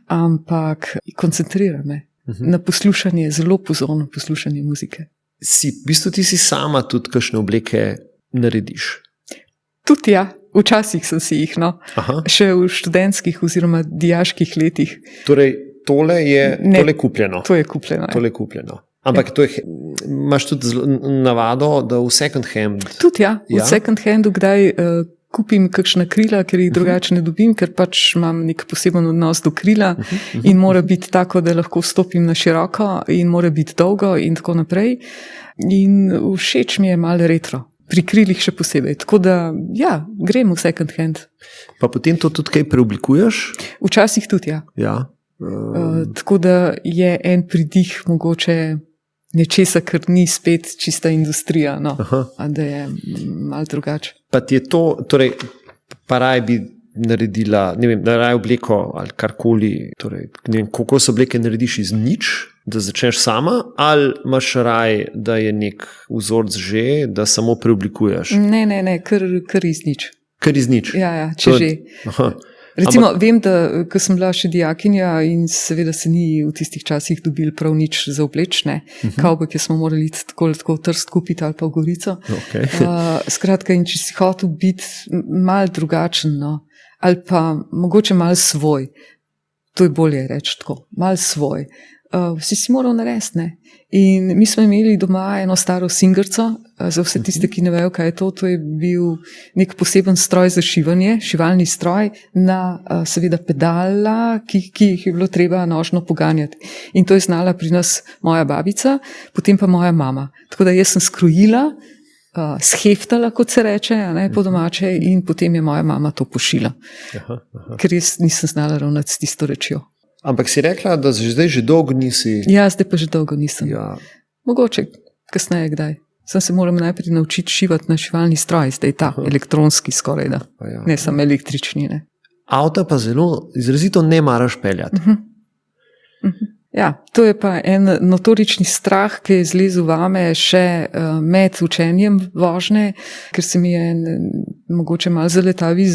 Ampak koncentriram me na poslušanje, zelo pozorno poslušanje muzike. V bistvu ti si sama tudi kakšne obleke narediš? Tudi ja. Včasih sem si jih, še v študentskih oziroma dijaških letih. Torej, tole je kupljeno? To je kupljeno. Tole je kupljeno. Ampak imaš tudi navado, da v second hand? Tudi v second handu kdaj kupim kakšna krila, ker jih drugače ne dobim, ker pač imam nek poseben odnos do krila in mora biti tako, da lahko stopim na široko in mora biti dolgo in tako naprej. In všeč mi je malo retro. Pri krilih še posebej. Tako da, grem v second hand. Pa potem to tudi kaj preoblikuješ? Včasih tudi, ja. Tako da je en pridih mogoče nečesa, kar ni spet čista industrija, a da je malo drugače. Pa ti je to, torej, pa raj bi naredila, ne vem, da raj obleko ali karkoli, torej, ne vem, koliko so obleke narediš iz nič, da začneš sama, ali imaš raj, da je nek vzorc že, da samo preoblikuješ? Ne, kar iz nič. Kar iz nič? Ja, če že. Recimo, vem, da ko sem bila še dijakinja in seveda se ni v tistih časih dobil prav nič za oblečne, kavbojke smo morali iti tako Trst kupiti ali pa v Gorico. Okay. Skratka, in če si hotel biti mal drugačen, no, ali pa mogoče mal svoj, to je bolje reči tako, mal svoj. Vsi si moral narediti, ne. In mi smo imeli doma eno staro singerco, za vse tiste, ki ne vejo, kaj je to je bil nek poseben stroj za šivanje, šivalni stroj na seveda pedala, ki jih je bilo treba nožno poganjati. In to je znala pri nas moja babica, potem pa moja mama. Tako da jaz sem skrojila, sheftala, kot se reče, ne, po domače, in potem je moja mama to pošila. Ker jaz nisem znala ravnati s tisto rečjo. Ampak si rekla, da zdaj že dolgo nisi... Ja, zdaj pa že dolgo nisem. Ja. Mogoče kasneje kdaj. Sem se moram najprej naučiti šivati na šivalni stroj, zdaj ta elektronski skoraj da. Ja. Ne samo električni. Ne. Avta pa zelo izrazito ne maraš peljati. Ja, to je pa en notorični strah, ki je zlezel vame še med učenjem vožnje, ker se mi je mogoče malo zaletavi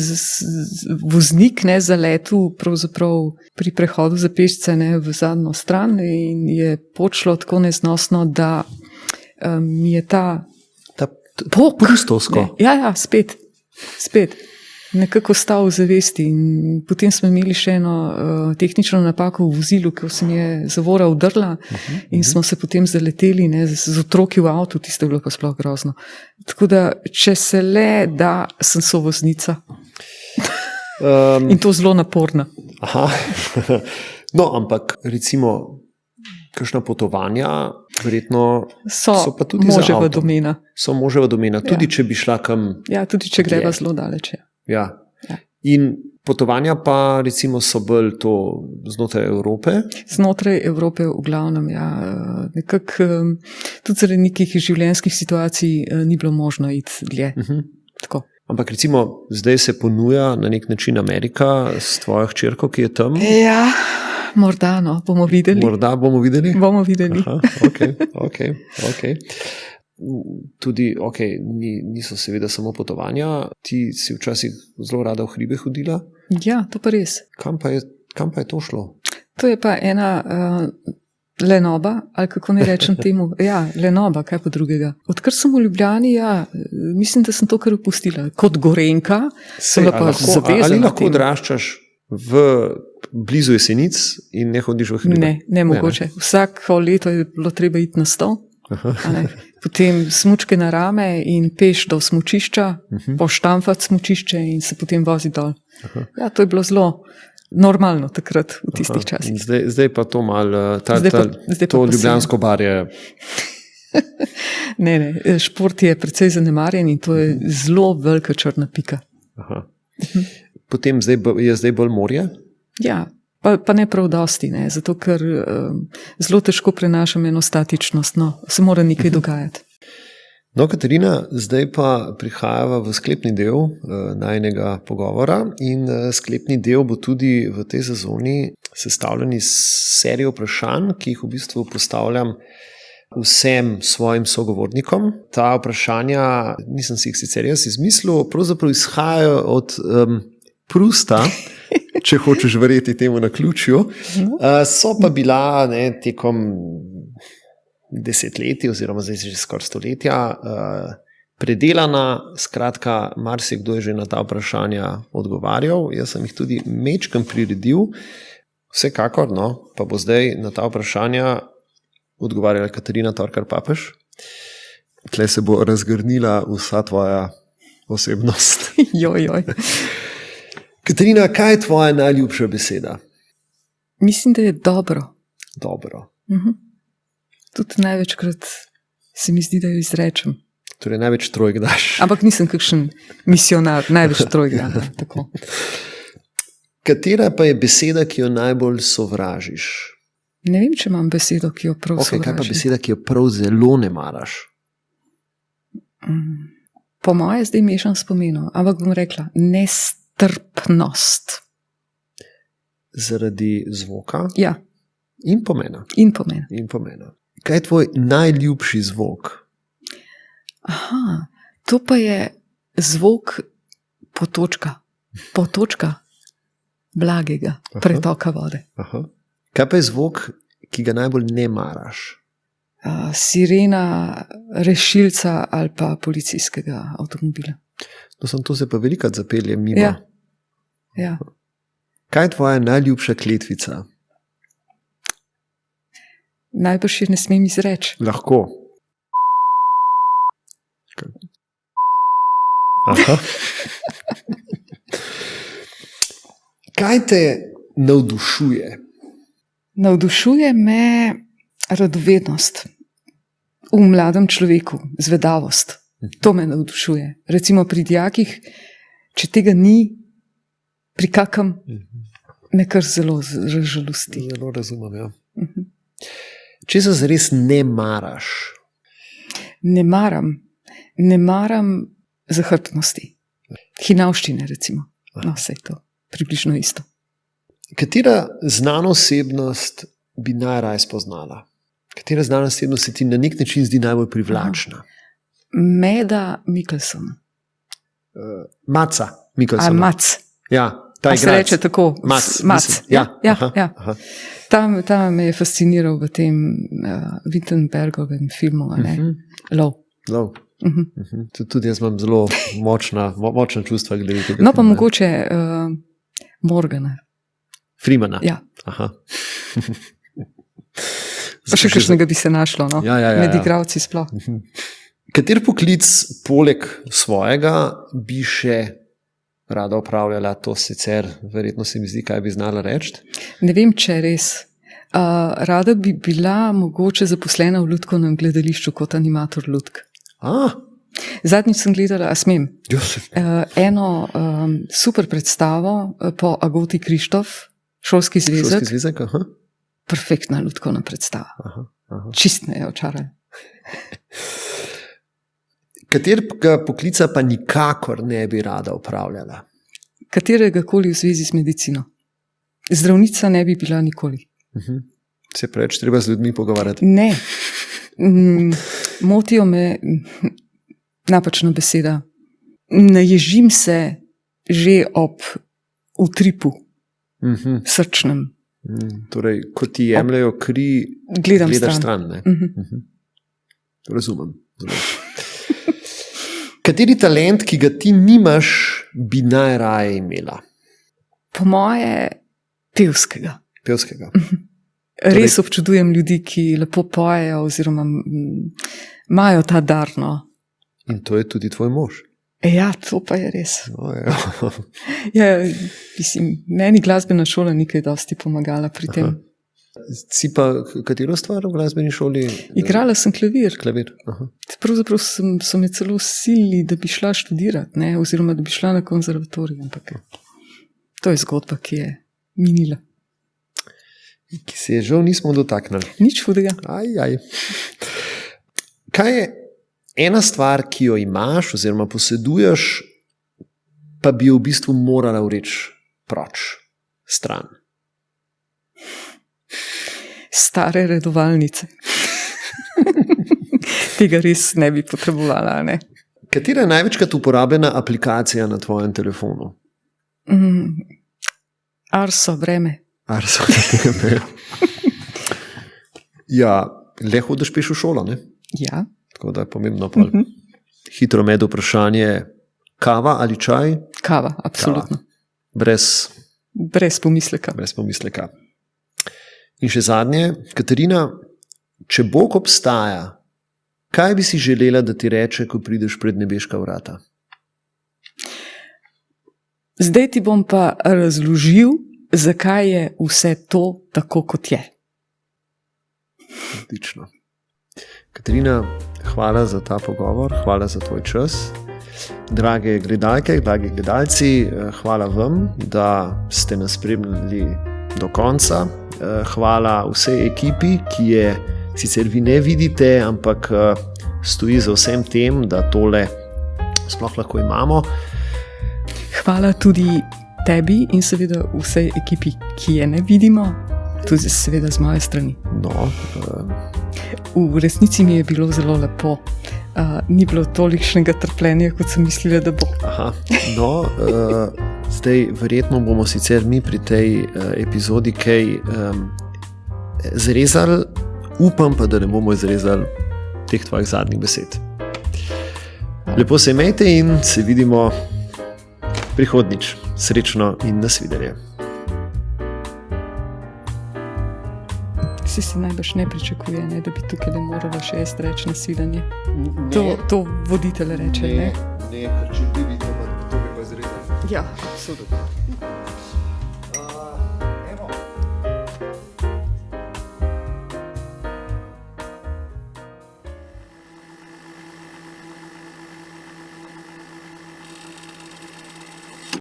voznik, ne, zaletel pravzaprav pri prehodu za pešce, ne, v zadnjo stran in je počlo tako neznosno, da mi je ta Pustovsko. Ja, spet. Nekako stal v zavesti in potem smo imeli še eno tehnično napako v vozilu, ko se mi je zavora udrla in smo se potem zaleteli, ne, z otroki v avtu, tisto je bilo pa sploh grozno. Tako da, če se le da, sem sovoznica. In to zelo naporna. Aha. No, ampak recimo, kakšna potovanja, verjetno so pa tudi moževa domena. So moževa domena, tudi če bi šla kam... Ja, tudi če greva zelo daleče. Ja. In potovanja pa recimo so bolj to znotraj Evrope? Znotraj Evrope v glavnem, ja. Nekako tudi zaradi nekih življenjskih situacij ni bilo možno iti dlje. Tako. Ampak recimo zdaj se ponuja na nek način Amerika s tvojo hčerko, ki je tam? Ja, morda, no, bomo videli. Bomo videli? Bomo videli. Aha, ok. Tudi, niso seveda samo potovanja, ti si včasih zelo rada v hribe hodila. Ja, to pa res. Kam pa je to šlo? To je pa ena lenoba, ali kako ne rečem temu. Ja, lenoba, kaj pa drugega. Odkar sem v Ljubljani, mislim, da sem to kar opustila. Kot Gorenjka, sem pa zavezana. Ali lahko odraščaš blizu Jesenic in ne hodiš v hribe? Ne, mogoče. Vsako leto je bilo treba iti na stol. Potem smučke na rame in peš do smučišča, poštamfati smučišče in se potem voziti dol. Ja, to je bilo zelo normalno takrat v tistih časih. Zdaj pa to malo, to ljubljansko barje. Ne, šport je precej zanemarjen in to je zelo velika črna pika. Potem je zdaj bolj morje? Ja. Pa ne prav dosti, ne, zato ker zelo težko prenašam eno statičnost, no, se mora nekaj dogajati. No, Katarina, zdaj pa prihajava v sklepni del najinega pogovora in sklepni del bo tudi v tej sezoni sestavljen iz serije vprašanj, ki jih v bistvu postavljam vsem svojim sogovornikom. Ta vprašanja, nisem si jih sicer jaz izmislil, pravzaprav izhajajo od Prusta, če hočeš verjeti temu naključju, so pa bila tekom desetletij oziroma zdaj že skoraj stoletja predelana, skratka, marsikdo je že na ta vprašanja odgovarjal, jaz sem jih tudi mečkam priredil, vsekakor, pa bo zdaj na ta vprašanja odgovarjala Katarina Torkar Papež. Tle se bo razgrnila vsa tvoja osebnost. Joj. Katarina, kaj je tvoja najljubša beseda? Mislim, da je dobro. Dobro. Tudi največkrat se mi zdi, da jo izrečem. Torej največ trojk daš. Ampak nisem kakšen misionar, največ trojk dam. Tako. Katera pa je beseda, ki jo najbolj sovražiš? Ne vem, če imam besedo, ki jo prav sovražim. Kaj pa beseda, ki jo prav zelo ne maraš? Po moje zdaj mešam s pomenom, ampak bom rekla nestrpnost. Zaradi zvoka? Ja. In pomena. Kaj je tvoj najljubši zvok? Aha, to pa je zvok potočka. blagega pretoka vode. Aha. Kaj pa je zvok, ki ga najbolj ne maraš? Sirena rešilca ali pa policijskega avtomobila. No, sem to se pa velikokrat zapelje mimo. Ja. Kaj je tvoja najljubša kletvica? Najbrž je ne smem izreči. Lahko. Aha. Kaj te navdušuje? Navdušuje me radovednost v mladem človeku, zvedavost. To me navdušuje. Recimo pri dijakih, če tega ni, pri kakem me kar zelo žalosti. Zelo razumem, ja. Če se zares ne maraš? Ne maram zahrbtnosti. Hinavščine, recimo. No, vse to. Približno isto. Katera znana osebnost bi najraje spoznala? Katera znana osebnost se ti na nek način zdi najbolj privlačna? Meda Mikkelson. Maca Mikkelson. Mac. Ja, ta se reče tako. Mac. Ja. Aha. Ta me je fasciniral v tem Wittenbergovem filmu, Lov. Tudi jaz imam zelo močna čustva glede tega. No, pa mogoče Morgana. Freemana. Ja. Aha. Pa še kakšnega bi se našlo, no? Med igralci sploh. Kater poklic poleg svojega bi še rada opravljala? To sicer verjetno se mi zdi, kaj bi znala reči. Ne vem, če je res. Rada bi bila mogoče zaposlena v lutkovnem gledališču kot animator lutk. Zadnjič sem gledala, a smem, eno super predstavo po Agoti Krištof, Šolski zvezek. Perfektna lutkovna predstava. Čist me je očarala. Katerega poklica pa nikakor ne bi rada opravljala? Katerega koli v zvezi s medicino. Zdravnica ne bi bila nikoli. Se preveč treba z ljudmi pogovarjati? Ne. Motijo me, napačna beseda, naježim se že ob utripu, srčnem. Torej, ko ti jemljajo kri, gledaš stran. Razumem. Kateri talent, ki ga ti nimaš, bi najraje imela? Po moje pevskega. Pevskega. Res občudujem ljudi, ki lepo pojejo oziroma imajo ta dar. In to je tudi tvoj mož? Ja, to pa je res. Mislim, meni glasbena šola ni kaj dosti pomagala pri tem. Si pa katero stvar v glasbeni šoli? Igrala sem klavir. Aha. Pravzaprav so me celo silili, da bi šla študirati, oziroma da bi šla na konzervatorij. Ampak to je zgodba, ki je minila. Ki se je žal nismo dotaknili. Nič hudega. Kaj je ena stvar, ki jo imaš oziroma poseduješ, pa bi jo v bistvu morala vreči proč, stran? Stare redovalnice. Tega res ne bi potrebovala, ne? Katera je največkrat uporabljena aplikacija na tvojem telefonu? Arso, vreme. Arso, vreme. Ja, le hodiš peš v šolo, ne? Ja. Tako da je pomembno. Hitro med vprašanje, kava ali čaj? Kava, absolutno. Brez pomisleka. Brez pomisleka. In še zadnje, Katarina, če Bog obstaja, kaj bi si želela, da ti reče, ko prideš pred nebeška vrata? Zdaj ti bom pa razložil, zakaj je vse to tako, kot je. Odlično. Katarina, hvala za ta pogovor, hvala za tvoj čas. Drage gledalke, dragi gledalci, hvala vam, da ste nas spremljali do konca. Hvala vsej ekipi, ki je sicer vi ne vidite, ampak stoji za vsem tem, da tole sploh lahko imamo. Hvala tudi tebi in seveda vsej ekipi, ki je ne vidimo, tudi seveda z moje strani. V resnici mi je bilo zelo lepo. Ni bilo tolikšnega trpljenja, kot sem mislila, da bo. Zdaj, verjetno bomo sicer mi pri tej epizodi kaj zrezali, upam pa, da ne bomo izrezali teh tvojih zadnjih besed. Lepo se imejte in se vidimo prihodnjič. Srečno in nasvidenje. Si najbrž ne pričakuje, ne, da bi tukaj morala še jaz reči nasvidenje. To voditelj reče, ne? Ne, ker če bi to bi pa izrezali. Ja, absolutno.